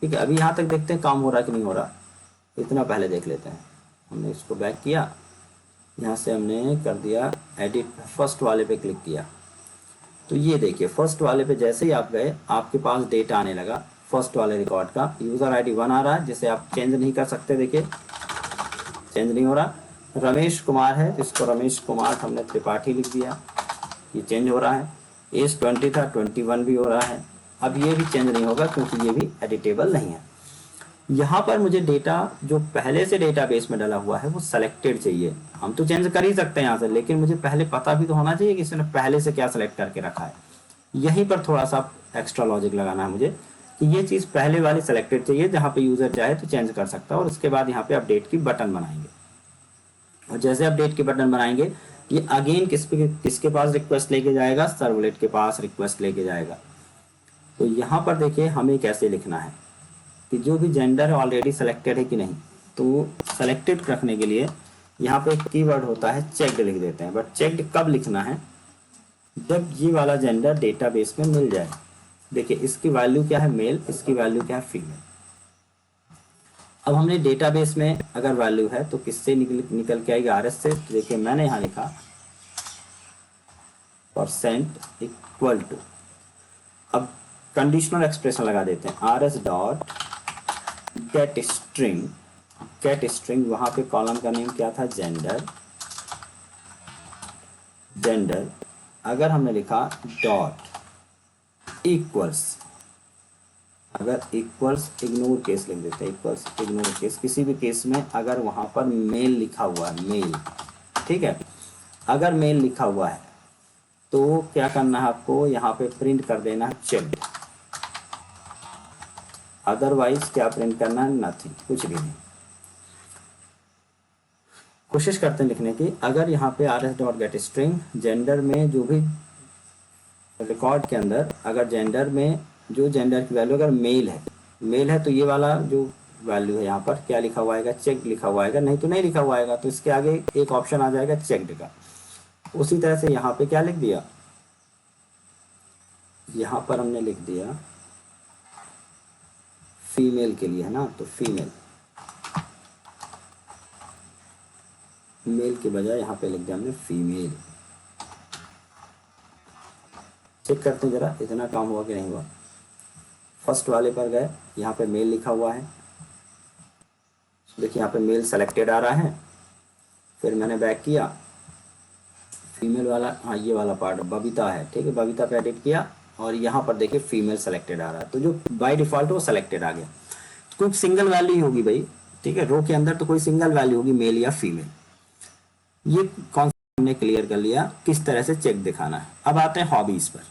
ठीक है। अभी यहाँ तक देखते हैं काम हो रहा है कि नहीं हो रहा, इतना पहले देख लेते हैं। हमने इसको बैक किया, यहाँ से हमने कर दिया एडिट, फर्स्ट वाले पे क्लिक किया, तो ये देखिए फर्स्ट वाले पे जैसे ही आप गए आपके पास डेटा आने लगा फर्स्ट वाले रिकॉर्ड का। यूज़र आईडी 1 आ रहा है, जिसे आप चेंज नहीं कर सकते, देखिए चेंज नहीं हो रहा। रमेश कुमार है, इसको रमेश कुमार हमने त्रिपाठी लिख दिया, ये चेंज हो रहा है। एज 20 था, 21 भी हो रहा है। अब ये भी चेंज नहीं होगा क्योंकि ये भी एडिटेबल नहीं है। यहाँ पर मुझे डेटा जो पहले से डेटाबेस में डाला हुआ है वो सेलेक्टेड चाहिए। हम तो चेंज कर ही सकते हैं यहाँ से, लेकिन मुझे पहले पता भी तो होना चाहिए कि इसने पहले से क्या सेलेक्ट करके रखा है। यहीं पर थोड़ा सा एक्स्ट्रा लॉजिक लगाना है मुझे कि ये चीज़ पहले वाली सेलेक्टेड चाहिए, जहाँ पे यूज़र चाहे तो चेंज कर सकता है। और उसके बाद यहाँ पे अपडेट की बटन बनाएंगे, और जैसे अपडेट के बटन बनाएंगे ये अगेन किसके पास रिक्वेस्ट लेके जाएगा, सर्वलेट के पास रिक्वेस्ट लेके जाएगा। तो यहाँ पर देखिए हमें कैसे लिखना है कि जो भी जेंडर है ऑलरेडी सेलेक्टेड है कि नहीं। तो सेलेक्टेड रखने के लिए यहाँ पे एक कीवर्ड होता है चेक्ड लिख देते हैं, बट चेक्ड कब लिखना है, जब ये वाला जेंडर डेटाबेस में मिल जाए। देखिए इसकी वैल्यू क्या है, मेल, इसकी वैल्यू क्या है, फीमेल। अब हमने डेटाबेस में अगर वैल्यू है तो किससे निकल के आएगी, RS से। तो देखिए मैंने यहाँ लिखा परसेंट इक्वल टू, अब कंडीशनल एक्सप्रेशन लगा देते हैं, RS डॉट गेट स्ट्रिंग, वहां पे कॉलम का नेम क्या था, जेंडर। अगर हमने लिखा डॉट इक्वल्स, अगर इक्वल्स इग्नोर केस लिख देते हैं, इक्वल्स इग्नोर केस, किसी भी केस में अगर वहां पर मेल लिखा हुआ है, मेल, ठीक है, अगर मेल लिखा हुआ है तो क्या करना है आपको, यहाँ पे प्रिंट कर देना है चेक्ड। अदरवाइज क्या प्रिंट करना है, नथिंग, कुछ भी नहीं। कोशिश करते हैं लिखने की, अगर यहाँ पे RS dot get string gender में जो भी रिकॉर्ड के अंदर अगर जेंडर में जो जेंडर की वैल्यू अगर मेल है तो ये वाला जो वैल्यू है यहाँ पर क्या लिखा हुआ आएगा, चेक लिखा हुआ आएगा, नहीं तो नहीं लिखा हुआ आएगा। तो इसके आगे एक ऑप्शन आ जाएगा चेक्ड का। उसी तरह से यहाँ पे क्या लिख दिया, यहाँ पर हमने लिख दिया फीमेल के लिए, है ना, तो फीमेल मेल के बजाय यहाँ पे लिख दिया हमने फीमेल। चेक करते हैं जरा इतना काम हुआ कि नहीं हुआ। फर्स्ट वाले पर गए, यहाँ पे मेल लिखा हुआ है, देखिए यहाँ पे मेल सेलेक्टेड आ रहा है। फिर मैंने बैक किया, फीमेल वाला, हाँ ये वाला पार्ट बबीता है, ठीक है, बबीता पे एडिट किया और यहाँ पर देखिए फीमेल सेलेक्टेड आ रहा है। तो जो बाय डिफॉल्ट वो सेलेक्टेड आ गया, कोई सिंगल वैल्यू ही होगी भाई, ठीक है, रो के अंदर तो कोई सिंगल वैल्यू होगी, मेल या फीमेल। ये कॉन्सेप्ट हमने क्लियर कर लिया किस तरह से चेक दिखाना है। अब आते हैं हॉबीज पर।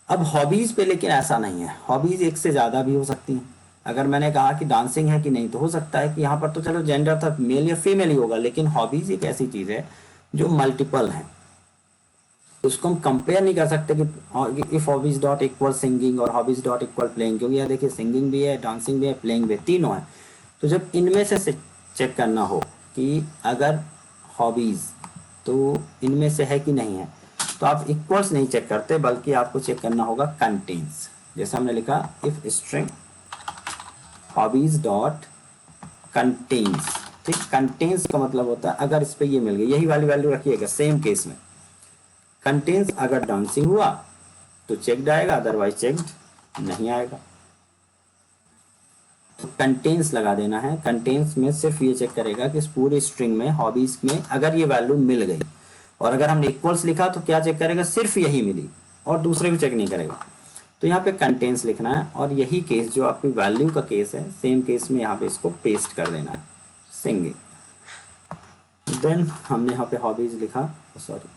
अब हॉबीज पे लेकिन ऐसा नहीं है, हॉबीज एक से ज्यादा भी हो सकती हैं। अगर मैंने कहा कि डांसिंग है कि नहीं, तो हो सकता है कि यहाँ पर तो चलो जेंडर था मेल या फीमेल ही होगा, लेकिन हॉबीज एक ऐसी चीज है जो मल्टीपल है, उसको हम कंपेयर नहीं कर सकते कि if hobbies dot equal singing और हॉबीज डॉट इक्वल प्लेइंग, क्योंकि यहाँ देखिए सिंगिंग भी है, डांसिंग भी है, प्लेइंग भी है, तीनों है। तो जब इनमें से चेक करना हो कि अगर हॉबीज तो इनमें से है कि नहीं है, तो आप इक्वल्स नहीं चेक करते, बल्कि आपको चेक करना होगा कंटेन्स। जैसे हमने लिखा if string hobbies dot contains, ठीक, कंटेन्स का मतलब होता है अगर इस पे ये मिल गई, यही वाली वैल्यू रखिएगा सेम केस में। कंटेन्स अगर डांसिंग हुआ तो चेक्ड आएगा, अदरवाइज चेक्ड नहीं आएगा। तो कंटेन्स लगा देना है। कंटेन्स में सिर्फ ये चेक करेगा कि इस पूरे स्ट्रिंग में हॉबीज में अगर ये वैल्यू मिल गई, और अगर हमने इक्वल्स लिखा तो क्या चेक करेगा, सिर्फ यही मिली और दूसरे भी चेक नहीं करेगा। तो यहाँ पे कंटेन्स लिखना है और यही केस जो आपकी वैल्यू का केस है, सेम केस में यहाँ पे इसको पेस्ट कर देना है, सिंगिंग। देन हमने यहाँ पे हॉबीज लिखा, सॉरी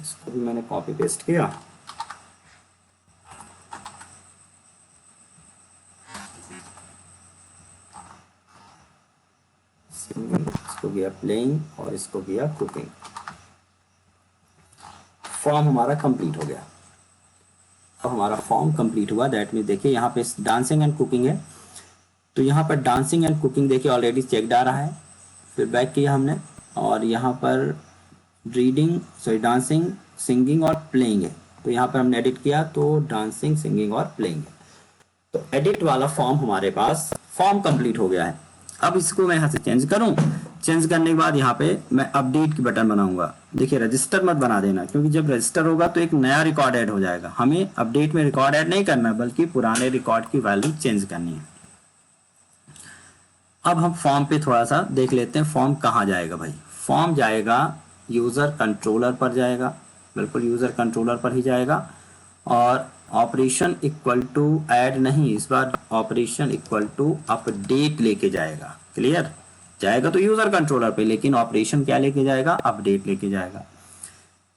इसको भी मैंने कॉपी पेस्ट किया, इसको किया प्लेइंग और इसको किया कुकिंग। फॉर्म हमारा कंप्लीट हो गया। अब हमारा फॉर्म कंप्लीट हुआ, दैट मीन देखिए यहाँ पे डांसिंग एंड कुकिंग है, तो यहाँ पर डांसिंग एंड कुकिंग देखिए ऑलरेडी चेक्ड आ रहा है। फिर बैक किया हमने और यहाँ पर रीडिंग, सॉरी डांसिंग, सिंगिंग और प्लेइंग है, तो यहाँ पर हमने एडिट किया तो डांसिंग, सिंगिंग और प्लेइंग है। तो एडिट वाला फॉर्म हमारे पास फॉर्म कंप्लीट हो गया है। अब इसको मैं यहाँ से चेंज करूँ, चेंज करने के बाद यहाँ पे मैं अपडेट की बटन बनाऊंगा। देखिए रजिस्टर मत बना देना, क्योंकि जब रजिस्टर होगा तो एक नया रिकॉर्ड ऐड हो जाएगा। हमें अपडेट में रिकॉर्ड ऐड नहीं करना, बल्कि पुराने रिकॉर्ड की वैल्यू चेंज करनी है। अब हम फॉर्म पे थोड़ा सा देख लेते हैं, फॉर्म कहाँ जाएगा भाई। फॉर्म जाएगा यूजर कंट्रोलर पर जाएगा, बिल्कुल यूजर कंट्रोलर पर ही जाएगा। और ऑपरेशन इक्वल टू ऐड नहीं, इस बार ऑपरेशन इक्वल टू अपडेट लेके जाएगा। क्लियर, जाएगा तो यूजर कंट्रोलर पे, लेकिन ऑपरेशन क्या लेके जाएगा, अपडेट लेके जाएगा।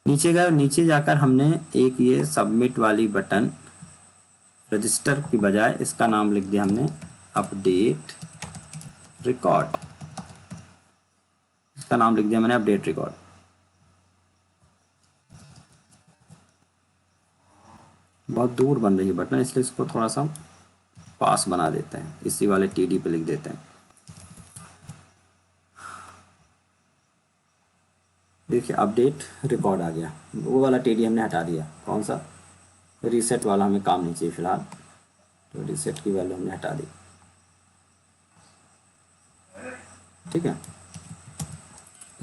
नीचे गए, नीचे जाकर हमने एक ये सबमिट वाली बटन, रजिस्टर की बजाय इसका नाम लिख दिया हमने अपडेट रिकॉर्ड, इसका नाम लिख दिया मैंने अपडेट रिकॉर्ड। बहुत दूर बन रही है बटन, इसलिए इसको थोड़ा सा पास बना देते हैं, इसी वाले टीडी पे लिख देते हैं। देखिए अपडेट रिकॉर्ड आ गया, वो वाला टीडी हमने हटा दिया। कौन सा, रीसेट वाला हमें काम नहीं चाहिए फिलहाल, तो रीसेट की वैल्यू हमने हटा दी। ठीक है,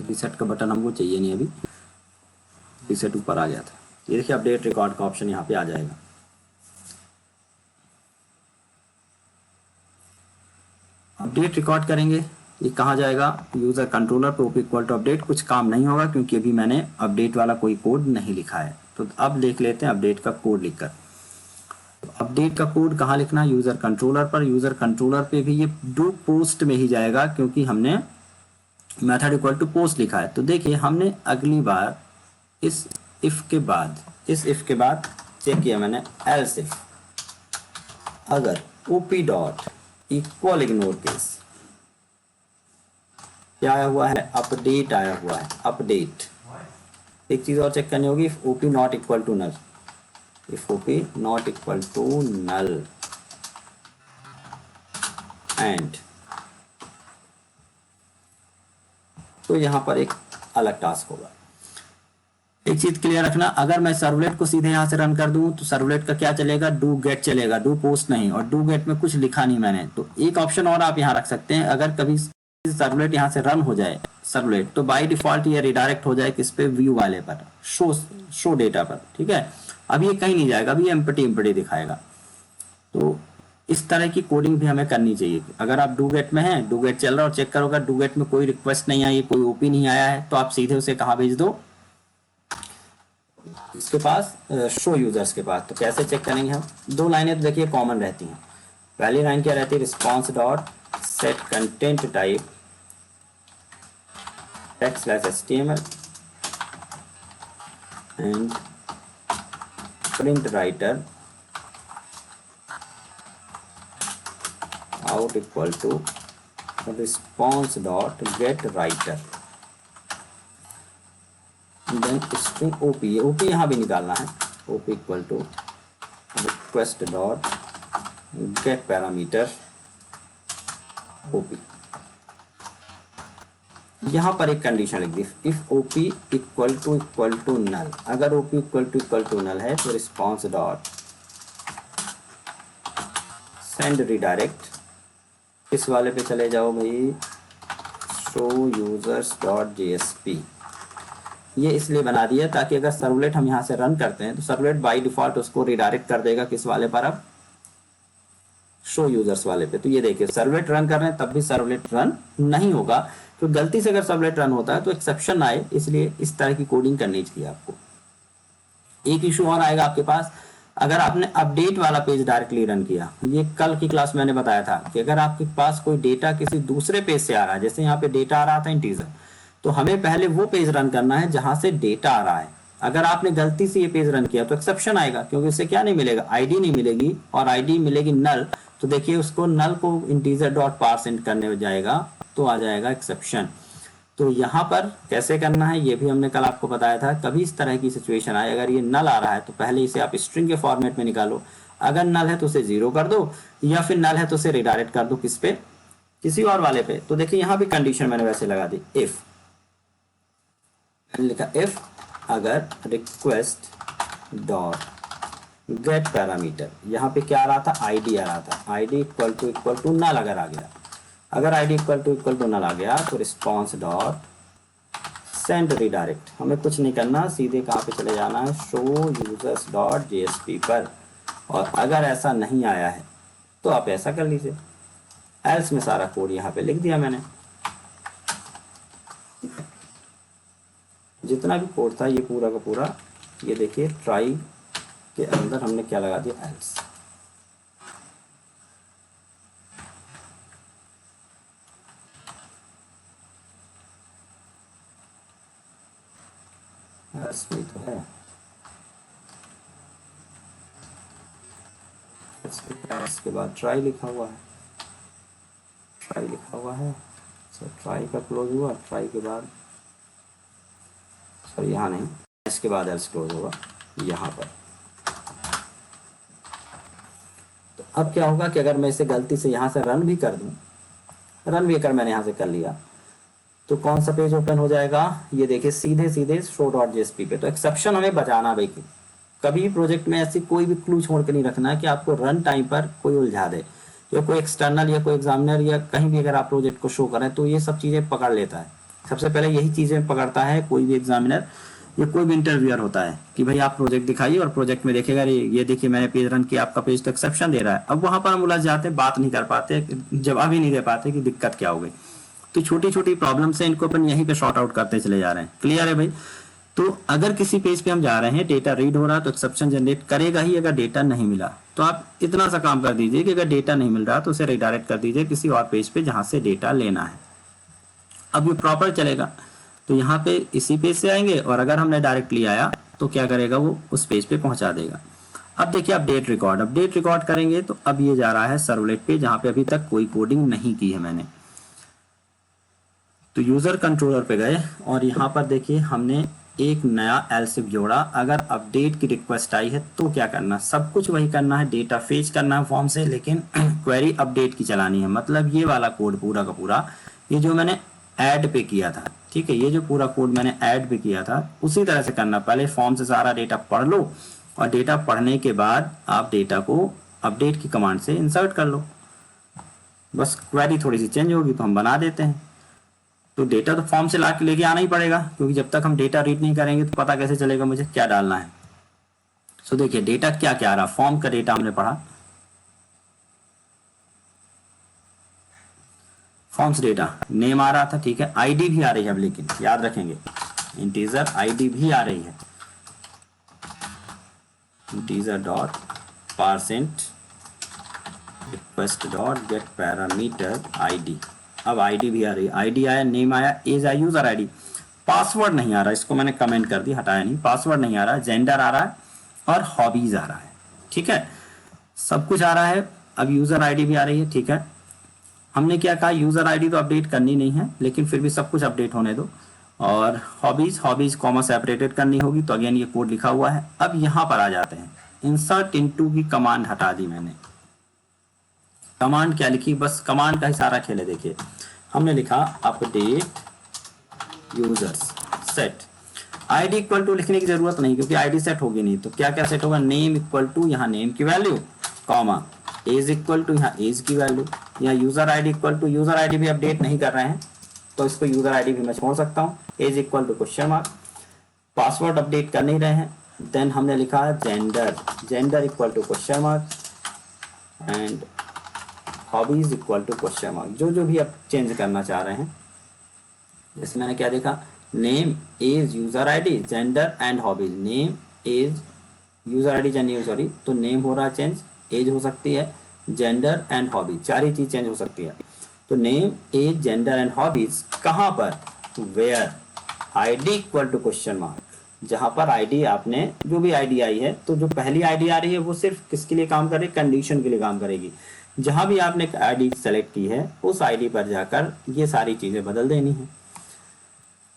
रीसेट का बटन हमको चाहिए नहीं अभी, रीसेट ऊपर आ गया था। ये देखिए अपडेट रिकॉर्ड का ऑप्शन यहाँ पे आ जाएगा। अपडेट रिकॉर्ड करेंगे, ये कहाँ जाएगा, यूजर कंट्रोलर पे ओपी इक्वल टू अपडेट। कुछ काम नहीं होगा क्योंकि अभी मैंने अपडेट वाला कोई कोड नहीं लिखा है। तो अब देख लेते हैं अपडेट का कोड लिखकर। तो अपडेट का कोड कहाँ लिखना है, यूजर कंट्रोलर पर। यूजर कंट्रोलर पे भी ये डू पोस्ट में ही जाएगा, क्योंकि हमने मेथड इक्वल टू पोस्ट लिखा है। तो देखिए हमने अगली बार इस इफ के बाद चेक किया मैंने एल्स इफ, अगर OP dot equal ignore case क्या आया हुआ है, अपडेट आया हुआ है, अपडेट। एक चीज और चेक करनी होगी, if OP not equal to null, if OP not equal to null and, तो यहां पर एक अलग टास्क होगा। एक चीज क्लियर रखना, अगर मैं सर्वलेट को सीधे यहाँ से रन कर दूं तो सर्वलेट का क्या चलेगा, डू गेट चलेगा, डू पोस्ट नहीं, और डू गेट में कुछ लिखा नहीं मैंने। तो एक ऑप्शन और आप यहाँ रख सकते हैं, अगर कभी सर्वलेट यहाँ से रन हो जाए सर्वलेट, तो बाय डिफॉल्ट ये रिडायरेक्ट हो जाए किस पे, व्यू वाले पर, शो डेटा पर, ठीक है। अब ये कहीं नहीं जाएगा, अभी ये एम्प्टी दिखाएगा। तो इस तरह की कोडिंग भी हमें करनी चाहिए। अगर आप डू गेट में हैं, डू गेट चल रहा है और चेक करोगे डू गेट में कोई रिक्वेस्ट नहीं आई, कोई ओपी नहीं आया है, तो आप सीधे उसे कहाँ भेज दो, इसके पास, शो यूजर्स के पास। तो कैसे चेक करेंगे हम, दो लाइनें तो देखिए कॉमन रहती हैं। पहली लाइन क्या रहती है, response dot set content type text/html and print writer out equal to response dot get writer, then string op, op यहाँ भी निकालना है, op equal to request dot get parameter op। यहाँ पर एक कंडीशन लिख दी, if op equal to null, अगर op इक्वल टू नल है तो रिस्पॉन्स डॉट सेंड रिडायरेक्ट, इस वाले पे चले जाओ भाई, शो यूजर्स डॉट JSP। ये इसलिए बना दिया ताकि अगर सर्वलेट हम यहाँ से रन करते हैं तो सर्वलेट बाय डिफॉल्ट उसको रिडायरेक्ट कर देगा किस वाले पर, अब शो यूजर्स वाले पे। तो ये देखिए सर्वलेट रन कर रहे हैं तब भी सर्वलेट रन नहीं होगा, तो गलती से अगर सर्वलेट रन होता है तो एक्सेप्शन आए, इसलिए इस तरह की कोडिंग करनी चाहिए आपको। एक इशू और आएगा आपके पास, अगर आपने अपडेट वाला पेज डायरेक्टली रन किया, ये कल की क्लास मैंने बताया था कि अगर आपके पास कोई डेटा किसी दूसरे पेज से आ रहा है, जैसे यहाँ पे डेटा आ रहा था इंटीजर, तो हमें पहले वो पेज रन करना है जहां से डेटा आ रहा है। अगर आपने गलती से ये पेज रन किया तो एक्सेप्शन आएगा, क्योंकि इससे क्या नहीं मिलेगा, आईडी नहीं मिलेगी, और आईडी मिलेगी नल। तो देखिए उसको नल को इंटीजर डॉट पारसेंट करने जाएगा तो आ जाएगा एक्सेप्शन। तो यहाँ पर कैसे करना है ये भी हमने कल आपको बताया था। कभी इस तरह की सिचुएशन आए, अगर ये नल आ रहा है तो पहले इसे आप स्ट्रिंग के फॉर्मेट में निकालो, अगर नल है तो उसे 0 कर दो, या फिर नल है तो उसे रिडायरेक्ट कर दो किस पे, किसी और वाले पे। तो देखिए यहाँ भी कंडीशन मैंने वैसे लगा दी, इफ, मैंने लिखा इफ अगर रिक्वेस्ट डॉट गेट पैरामीटर, यहाँ पे क्या आ रहा था, आईडी आ रहा था, आईडी इक्वल टू नल अगर आ गया, अगर आईडी इक्वल टू नल आ गया तो रिस्पॉन्स डॉट सेंड रिडायरेक्ट, हमें कुछ नहीं करना, सीधे कहाँ पे चले जाना है, शो यूजर्स डॉट JSP पर। और अगर ऐसा नहीं आया है तो आप ऐसा कर लीजिए, एल्स में सारा कोड यहाँ पे लिख दिया मैंने, जितना भी कोड था ये पूरा का पूरा, ये देखिए ट्राई के अंदर हमने क्या लगा दिया, एल्स। एल्स में तो है, इसके बाद ट्राई लिखा हुआ है, ट्राई लिखा हुआ है, ट्राई का क्लोज हुआ, ट्राई के बाद सॉरी यहाँ नहीं, इसके बाद एल्स क्लोज होगा यहाँ पर। तो अब क्या होगा कि अगर मैं इसे गलती से यहाँ से रन भी कर दूं, रन भी अगर मैंने यहाँ से कर लिया, तो कौन सा पेज ओपन हो जाएगा, ये देखिए सीधे शो डॉट JSP पे। तो एक्सेप्शन हमें बचाना भाई, कभी प्रोजेक्ट में ऐसी कोई भी क्लू छोड़ के नहीं रखना है कि आपको रन टाइम पर कोई उलझा दे, या कोई एक्सटर्नल या कोई एग्जामिनर या कहीं भी अगर आप प्रोजेक्ट को शो करें तो ये सब चीज़ें पकड़ लेता है। सबसे पहले यही चीज़ें पकड़ता है कोई भी एग्जामिनर या कोई भी इंटरव्यूअर होता है कि भाई आप प्रोजेक्ट दिखाइए, और प्रोजेक्ट में देखेगा ये देखिए मैंने पेज रन किया, आपका पेज तो एक्सेप्शन दे रहा है। अब वहाँ पर हम उलझ जाते, बात नहीं कर पाते, जवाब ही नहीं दे पाते कि दिक्कत क्या हो गई। तो छोटी छोटी प्रॉब्लम से इनको अपन यहीं पे शॉर्ट आउट करते चले जा रहे हैं। क्लियर है भाई? तो अगर किसी पेज पे हम जा रहे हैं, डेटा रीड हो रहा है तो एक्सेप्शन जनरेट करेगा ही, अगर डेटा नहीं मिला तो आप इतना सा काम कर दीजिए कि अगर डेटा नहीं मिल रहा तो उसे रिडायरेक्ट कर दीजिए किसी और पेज पे जहां से डेटा लेना है। अब ये प्रॉपर चलेगा, तो यहाँ पे इसी पेज से आएंगे, और अगर हमने डायरेक्टली आया तो क्या करेगा, वो उस पेज पे पहुंचा देगा। अब देखिए अपडेट रिकॉर्ड करेंगे, तो अब ये जा रहा है सर्वलेट पे जहाँ पे अभी तक कोई कोडिंग नहीं की है मैंने। तो यूजर कंट्रोलर पे गए, और यहाँ पर देखिए हमने एक नया एल्स इफ जोड़ा। अगर अपडेट की रिक्वेस्ट आई है तो क्या करना, सब कुछ वही करना है, डेटा फेच करना है फॉर्म से, लेकिन क्वेरी अपडेट की चलानी है। मतलब ये वाला कोड पूरा का पूरा, ये जो मैंने ऐड पे किया था, ठीक है, ये जो पूरा कोड मैंने ऐड भी किया था उसी तरह से करना। पहले फॉर्म से सारा डेटा पढ़ लो और डेटा पढ़ने के बाद आप डेटा को अपडेट की कमांड से इंसर्ट कर लो। बस क्वेरी थोड़ी सी चेंज होगी तो हम बना देते हैं। तो डेटा तो फॉर्म से ला के लेके आना ही पड़ेगा, क्योंकि जब तक हम डेटा रीड नहीं करेंगे तो पता कैसे चलेगा मुझे क्या डालना है। सो देखिए डेटा क्या क्या आ रहा, फॉर्म का डेटा हमने पढ़ा, फॉर्म्स डेटा नेम आ रहा था, ठीक है, आईडी भी आ रही है अब, लेकिन याद रखेंगे इंटीजर आईडी भी आ रही है, integer dot percent request dot get parameter ID. अब आईडी भी आ रही है, आईडी आया, नेम आया, एज आया, यूजर आईडी। पासवर्ड नहीं आ रहा, इसको मैंने कमेंट कर दी, हटाया नहीं, पासवर्ड नहीं आ रहा, जेंडर आ रहा है और हॉबीज आ रहा है, ठीक है, सब कुछ आ रहा है। अब यूजर आईडी भी आ रही है, ठीक है। हमने क्या कहा, यूजर आईडी तो अपडेट करनी नहीं है, लेकिन फिर भी सब कुछ अपडेट होने दो। और हॉबीज कॉमा सेपरेटेड करनी होगी, तो अगेन ये कोड लिखा हुआ है। अब यहाँ पर आ जाते हैं, इंसर्ट इनटू की कमांड हटा दी मैंने। कमांड क्या लिखी, बस कमांड का ही सारा खेल है। देखिए हमने लिखा update users set, ID equal to लिखने की जरूरत नहीं, क्योंकि आईडी सेट होगी नहीं। तो क्या क्या सेट होगा, नेम इक्वल टू यहाँ नेम की value, comma age equal to यहाँ एज की वैल्यू, या user ID equal to, user ID भी अपडेट नहीं कर रहे हैं तो इसको यूजर आईडी भी मैं छोड़ सकता हूँ, age equal to question mark, password update कर नहीं रहे हैं। देन हमने लिखा gender, gender equal to question mark and hobbies equal to question mark, जो जो भी आप चेंज करना चाह रहे हैं। जैसे मैंने क्या देखा, name age user ID gender and hobbies, name age user ID gender, sorry, तो नेम हो रहा है चेंज, एज हो सकती है, जेंडर एंड हॉबीज, चार ही चीज चेंज हो सकती है। तो name age gender and hobbies कहाँ पर, where ID equal to question mark, जहां पर आईडी आपने जो भी आईडी आई है, तो जो पहली आईडी आ रही है वो सिर्फ किसके लिए काम करे, कंडीशन के लिए काम करेगी। जहां भी आपने आईडी सेलेक्ट की है उस आईडी पर जाकर ये सारी चीजें बदल देनी है।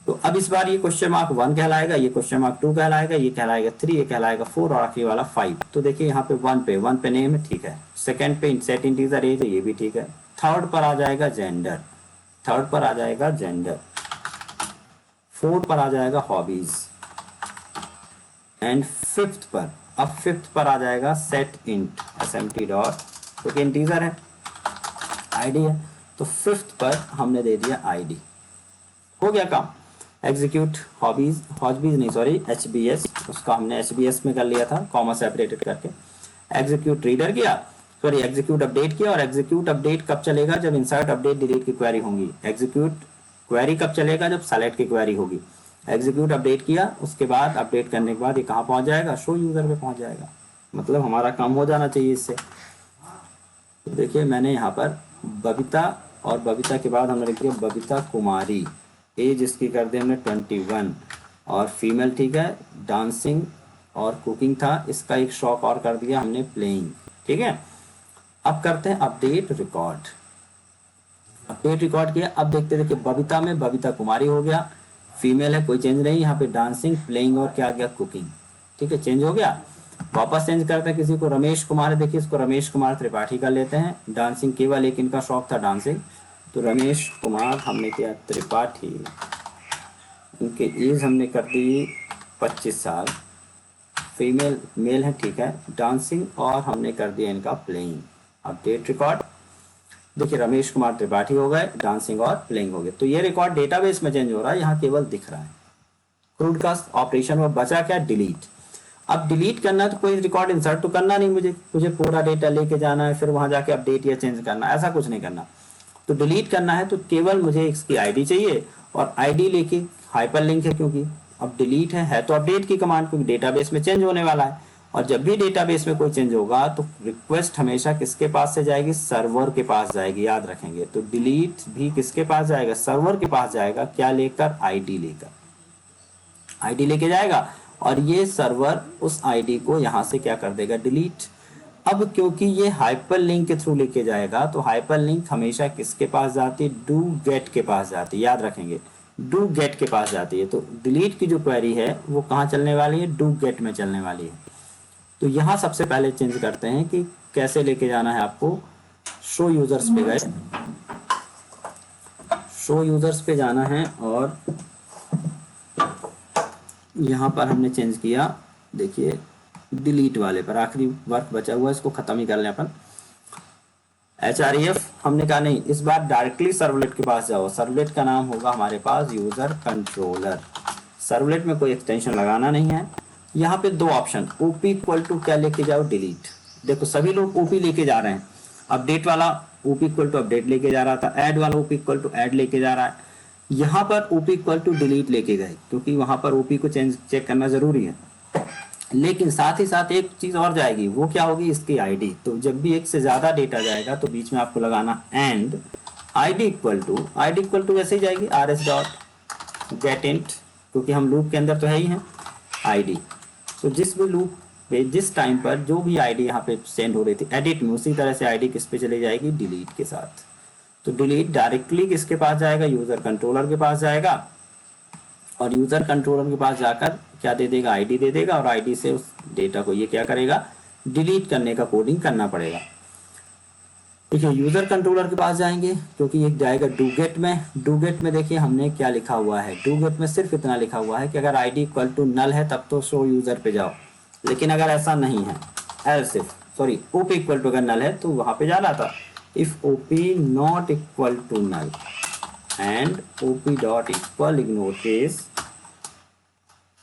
तो अब इस बार ये क्वेश्चन मार्क 1 कहलाएगा, ये क्वेश्चन मार्क 2 कहलाएगा, ये कहलाएगा 3, ये कहलाएगा 4 और आखिरी वाला 5। तो देखिए यहाँ पे 1 पे नेम है, ठीक है, सेकंड पे सेट इंटीजर एज है, ये भी ठीक है, थर्ड पर आ जाएगा जेंडर, थर्ड पर आ जाएगा जेंडर, फोर्थ पर आ जाएगा हॉबीज एंड फिफ्थ पर, अब फिफ्थ पर आ जाएगा सेट इंट एसएमटी डॉट, क्योंकि इंटीजर है, आईडी है, तो फिफ्थ पर हमने दे दिया आईडी। हो गया काम। एग्जीक्यूट हॉबीज, हॉबीज नहीं सॉरी एचबीएस, उसका हमने एचबीएस में कर लिया था कॉमा सेपरेटेड करके। एग्जीक्यूट रीडर किया, सॉरी एग्जीक्यूट अपडेट किया, और एग्जीक्यूट अपडेट कब चलेगा, जब इंसर्ट अपडेट डिलीट की क्वेरी होंगी। एग्जीक्यूट क्वेरी कब चलेगा, जब सेलेक्ट की क्वेरी होगी। एग्जीक्यूट अपडेट किया, उसके बाद अपडेट करने के बाद ये कहाँ पहुंच जाएगा, शो यूजर पे पहुंच जाएगा। मतलब हमारा काम हो जाना चाहिए इससे। तो देखिए मैंने यहाँ पर बबीता, और बबीता के बाद हमने लिख दिया बबीता कुमारी, एज इसकी कर दी हमने 21, और फीमेल, ठीक है, डांसिंग और कुकिंग था, इसका एक शौक और कर दिया हमने प्लेइंग, ठीक है। अब करते हैं अपडेट रिकॉर्ड, अपडेट रिकॉर्ड किया। अब देखते देखिए बबीता में बबीता कुमारी हो गया, फीमेल है कोई चेंज नहीं, यहाँ पे डांसिंग प्लेइंग और क्या आ गया कुकिंग, ठीक है, चेंज हो गया। वापस चेंज करते हैं, किसी को रमेश कुमार, देखिए इसको रमेश कुमार त्रिपाठी कर लेते हैं, डांसिंग केवल एक इनका शौक था डांसिंग, तो रमेश कुमार हमने किया त्रिपाठी, इनके एज हमने कर दी 25 साल, फीमेल मेल है, ठीक है, डांसिंग, और हमने कर दिया इनका प्लेइंग। अपडेट रिकॉर्ड, देखिए रमेश कुमार त्रिपाठी हो गए, डांसिंग और प्लेइंग हो गए। तो ये रिकॉर्ड डेटाबेस में चेंज हो रहा है, यहाँ केवल दिख रहा है। क्रूड का ऑपरेशन में बचा क्या, डिलीट। अब डिलीट करना है तो कोई रिकॉर्ड इंसर्ट तो करना नहीं, मुझे पूरा डेटा लेके जाना है, फिर वहां जाके अपडेट या चेंज करना, ऐसा कुछ नहीं करना। तो डिलीट करना है तो केवल मुझे इसकी आईडी चाहिए, और आईडी लेके हाइपर लिंक है, क्योंकि अब डिलीट है तो अपडेट की कमांड, क्योंकि डेटाबेस में चेंज होने वाला है। और जब भी डेटाबेस में कोई चेंज होगा तो रिक्वेस्ट हमेशा किसके पास से जाएगी, सर्वर के पास जाएगी, याद रखेंगे। तो डिलीट भी किसके पास जाएगा, सर्वर के पास जाएगा, क्या लेकर, आईडी लेकर, आईडी लेके जाएगा, और ये सर्वर उस आईडी को यहाँ से क्या कर देगा, डिलीट। अब क्योंकि ये हाइपर लिंक के थ्रू लेके जाएगा, तो हाइपर लिंक हमेशा किसके पास जाती है, डू गेट के पास जाती है, याद रखेंगे, डू गेट के पास जाती है। तो डिलीट की जो क्वेरी है वो कहाँ चलने वाली है, डू गेट में चलने वाली है। तो यहाँ सबसे पहले चेंज करते हैं कि कैसे लेके जाना है आपको। शो यूजर्स पे गए, शो यूजर्स पे जाना है और यहाँ पर हमने चेंज किया, देखिए डिलीट वाले पर, आखिरी वर्क बचा हुआ है, इसको खत्म ही कर लें अपन। HREF हमने कहा नहीं, इस बार डायरेक्टली सर्वलेट के पास जाओ। सर्वलेट का नाम होगा हमारे पास यूजर कंट्रोलर। सर्वलेट में कोई एक्सटेंशन लगाना नहीं है। यहाँ पे दो ऑप्शन, OP इक्वल टू क्या लेके जाओ, डिलीट। देखो सभी लोग OP लेके जा रहे हैं। अपडेट वाला OP इक्वल टू अपडेट लेके जा रहा था, ऐड वाला OP इक्वल टू ऐड लेके जा रहा है। यहाँ पर OP इक्वल टू डिलीट लेके गए, क्योंकि वहां पर OP को चेक करना जरूरी है। लेकिन साथ ही साथ एक चीज और जाएगी, वो क्या होगी, इसकी आईडी। तो जब भी एक से ज्यादा डेटा जाएगा तो बीच में आपको लगाना एंड आईडी इक्वल टू वैसे ही जाएगी rs डॉट गेट इंट, क्योंकि हम लूप के अंदर तो है ही हैं आईडी। तो जिस भी लूप पे जिस टाइम पर जो भी आईडी यहाँ पे सेंड हो रही थी एडिट में, उसी तरह से आईडी किस पे चली जाएगी, डिलीट के साथ। तो डिलीट डायरेक्टली किसके पास जाएगा, यूजर कंट्रोलर के पास जाएगा, और यूजर कंट्रोलर के पास जाकर क्या दे देगा, आईडी दे देगा, और आईडी से उस डेटा को ये क्या करेगा, डिलीट करने का कोडिंग करना पड़ेगा। ठीक है, यूजर कंट्रोलर के पास जाएंगे, क्योंकि एक जाएगा डूगेट में। डूगेट में देखिए हमने क्या लिखा हुआ है, डूगेट में सिर्फ इतना लिखा हुआ है कि अगर आईडी इक्वल टू नल है तब तो शो यूजर पे जाओ, लेकिन अगर ऐसा नहीं है, OP इक्वल टू अगर नल है तो वहां पे जाना था। If OP not equal to null and OP dot equal ignore case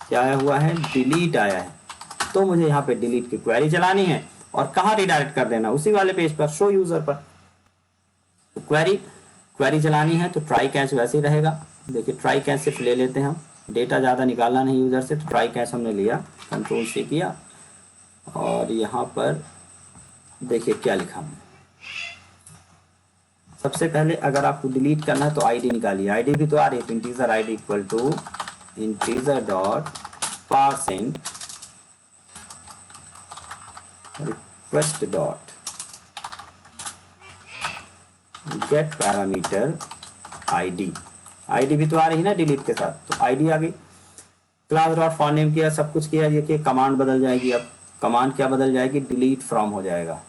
क्या आया हुआ है, डिलीट आया है, तो मुझे यहाँ पे डिलीट की क्वेरी चलानी है और कहाँ रिडायरेक्ट कर देना, उसी वाले पेज पर, शो यूजर पर। तो क्वेरी चलानी है तो ट्राई कैच वैसे ही रहेगा। देखिए ट्राई कैच सिर्फ ले लेते हैं हम, डेटा ज़्यादा निकालना नहीं यूजर से, तो ट्राई कैच हमने लिया, कंट्रोल से किया, और यहाँ पर देखिए क्या लिखा हमने। सबसे पहले अगर आपको डिलीट करना है तो आईडी निकालिए, आईडी भी तो आ रही है, integer ID equal to integer dot parsing request dot get parameter ID. ID भी तो आ रही है ना डिलीट के साथ, तो आईडी आ गई। क्लास डॉट फॉर नेम किया, सब कुछ किया, ये कि कमांड बदल जाएगी। अब कमांड क्या बदल जाएगी, डिलीट फ्रॉम हो जाएगा,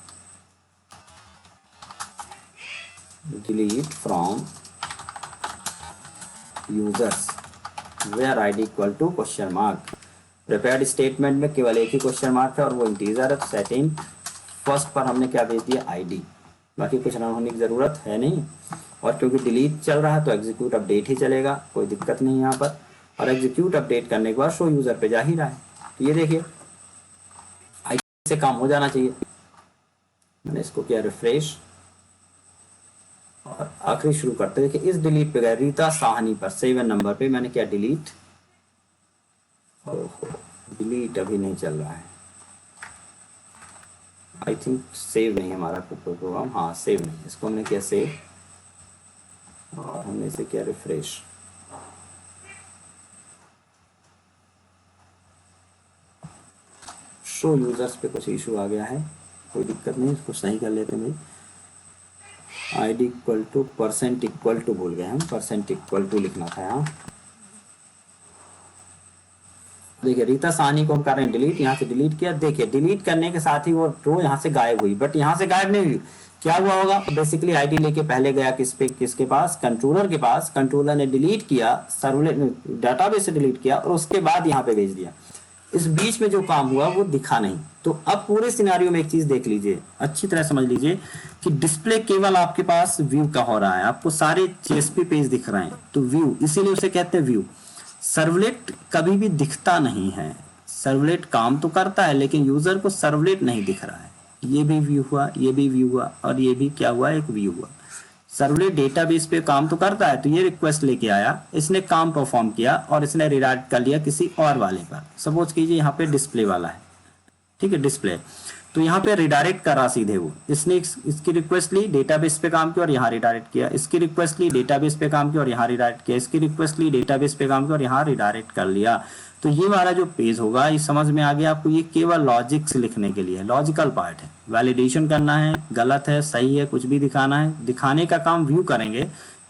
delete from users where ID equal to question mark. Prepared statement में केवल एक ही क्वेश्चन मार्क है और वो इंटीजर है। सेटिंग फर्स्ट पर हमने क्या भेज दिया, आईडी, बाकी कुछ रन होने की जरूरत है नहीं। और क्योंकि डिलीट चल रहा है तो एग्जीक्यूट अपडेट ही चलेगा, कोई दिक्कत नहीं यहाँ पर। और एग्जीक्यूट अपडेट करने के बाद शो यूजर पे जा ही रहा है। तो ये देखिए आईडी से काम हो जाना चाहिए। मैंने इसको किया रिफ्रेश और आखिरी शुरू करते हैं कि इस डिलीट पे गए, रीता साहनी पर 7 नंबर पे मैंने क्या डिलीट, डिलीट अभी नहीं चल रहा है, आई थिंक सेव नहीं है हमारा प्रोग्राम, हाँ सेव नहीं, इसको हमने किया सेव और हमने इसे किया रिफ्रेश। शो यूजर्स पे कुछ इशू आ गया है, कोई दिक्कत नहीं, इसको सही कर लेते हैं भाई। ID equal to percent equal to भूल गए हम, परसेंट इक्वल टू लिखना था यहाँ। देखिए रीता साहनी को हम कर रहे हैं डिलीट, यहाँ से डिलीट किया। देखिए डिलीट करने के साथ ही वो रो यहाँ से गायब हुई, बट यहाँ से गायब नहीं हुई। क्या हुआ होगा, बेसिकली आईडी लेके पहले गया किसके पास, कंट्रोलर के पास। कंट्रोलर ने डिलीट किया, सर्वलेट डाटाबेस से डिलीट किया और उसके बाद यहाँ पे भेज दिया। इस बीच में जो काम हुआ वो दिखा नहीं। तो अब पूरे सिनेरियो में एक चीज देख लीजिए, अच्छी तरह समझ लीजिए कि डिस्प्ले केवल आपके पास व्यू का हो रहा है, आपको सारे जेएसपी पेज दिख रहे हैं, तो व्यू, इसीलिए उसे कहते हैं व्यू। सर्वलेट कभी भी दिखता नहीं है, सर्वलेट काम तो करता है लेकिन यूजर को सर्वलेट नहीं दिख रहा है। ये भी व्यू हुआ, ये भी व्यू हुआ और ये भी क्या हुआ, एक व्यू हुआ। सर्वलेट डेटाबेस पे काम तो करता है, तो ये रिक्वेस्ट लेके आया, इसने काम परफॉर्म किया और इसने रिडायरेक्ट कर लिया किसी और वाले पर। सपोज कीजिए यहाँ पे डिस्प्ले वाला है, ठीक है डिस्प्ले, तो यहाँ पे रिडायरेक्ट करा सीधे वो, इसने इसकी रिक्वेस्ट ली, डेटाबेस पे काम किया और यहाँ रिडायरेक्ट किया, इसकी रिक्वेस्ट ली, डेटाबेस पे काम किया और यहाँ रिडायरेक्ट किया, इसकी रिक्वेस्ट ली, डेटाबेस पे काम किया और यहाँ रिडायरेक्ट कर लिया। तो ये वाला जो पेज होगा, ये समझ में आ गया आपको, ये केवल लॉजिक्स लिखने के लिए, लॉजिकल पार्ट है। वैलिडेशन करना है, गलत है, सही है, कुछ भी दिखाना है, दिखाने का काम व्यू करेंगे,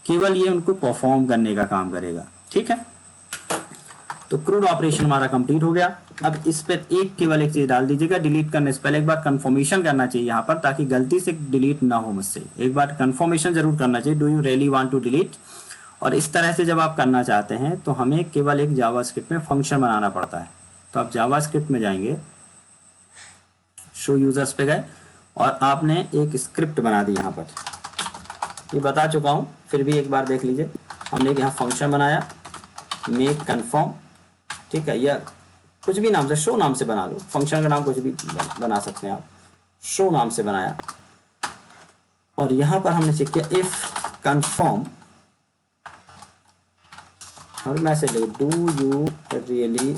केवल ये उनको परफॉर्म करने का काम करेगा। ठीक है, तो क्रूड ऑपरेशन हमारा कंप्लीट हो गया। अब इस पर केवल एक चीज डाल दीजिएगा, डिलीट करने से पहले एक बार कंफर्मेशन करना चाहिए यहाँ पर, ताकि गलती से डिलीट ना हो मुझसे। एक बार कंफर्मेशन जरूर करना चाहिए, do you really want to delete. और इस तरह से जब आप करना चाहते हैं तो हमें केवल एक जावास्क्रिप्ट में फंक्शन बनाना पड़ता है। तो आप जावास्क्रिप्ट में जाएंगे, शो यूजर्स पे गए और आपने एक स्क्रिप्ट बना दी। यहाँ पर ये बता चुका हूँ, फिर भी एक बार देख लीजिए। हमने यहाँ फंक्शन बनाया मेक कन्फर्म, ठीक है, या कुछ भी नाम से, शो नाम से बना लो, फंक्शन का नाम कुछ भी बना सकते हैं आप। शो नाम से बनाया और यहाँ पर हमने चेक किया इफ कन्फर्म और message do you really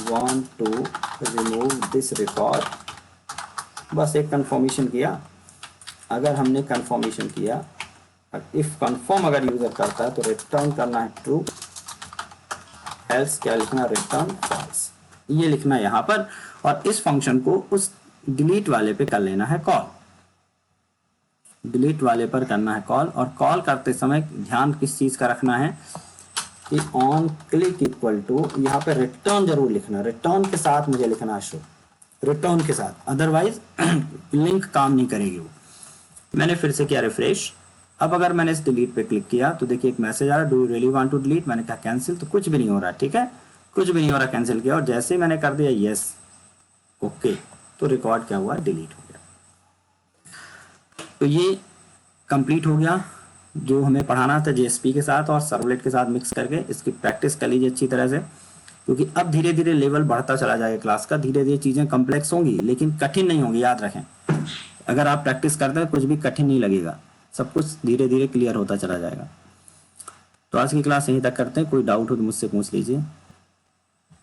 want to remove this record, बस एक कंफर्मेशन किया। अगर हमने कंफर्मेशन किया, इफ कंफर्म अगर यूजर करता है तो रिटर्न करना है ट्रू, एल्स क्या लिखना, रिटर्न फॉल्स, ये लिखना है यहाँ पर। और इस फंक्शन को उस डिलीट वाले पे कर लेना है कॉल, डिलीट वाले पर करना है कॉल। और कॉल करते समय ध्यान किस चीज का रखना है कि ऑन क्लिक इक्वल टू, यहाँ पे रिटर्न जरूर लिखना, रिटर्न के साथ मुझे लिखना है शो, रिटर्न के साथ, अदरवाइज लिंक काम नहीं करेगी वो। मैंने फिर से किया रिफ्रेश। अब अगर मैंने इस डिलीट पे क्लिक किया तो देखिए एक मैसेज आ रहा है, do you really want to delete, मैंने कहा कैंसिल, तो कुछ भी नहीं हो रहा, ठीक है, कुछ भी नहीं हो रहा, कैंसिल किया। और जैसे ही मैंने कर दिया यस ओके, तो रिकॉर्ड क्या हुआ, डिलीट हो गया। तो ये कंप्लीट हो गया जो हमें पढ़ाना था जेएसपी के साथ और सर्वलेट के साथ मिक्स करके। इसकी प्रैक्टिस कर लीजिए अच्छी तरह से, क्योंकि अब धीरे धीरे लेवल बढ़ता चला जाएगा क्लास का, धीरे धीरे चीज़ें कॉम्प्लेक्स होंगी लेकिन कठिन नहीं होंगी, याद रखें। अगर आप प्रैक्टिस करते हैं कुछ भी कठिन नहीं लगेगा, सब कुछ धीरे धीरे क्लियर होता चला जाएगा। तो आज की क्लास यहीं तक करते हैं, कोई डाउट हो तो मुझसे पूछ लीजिए।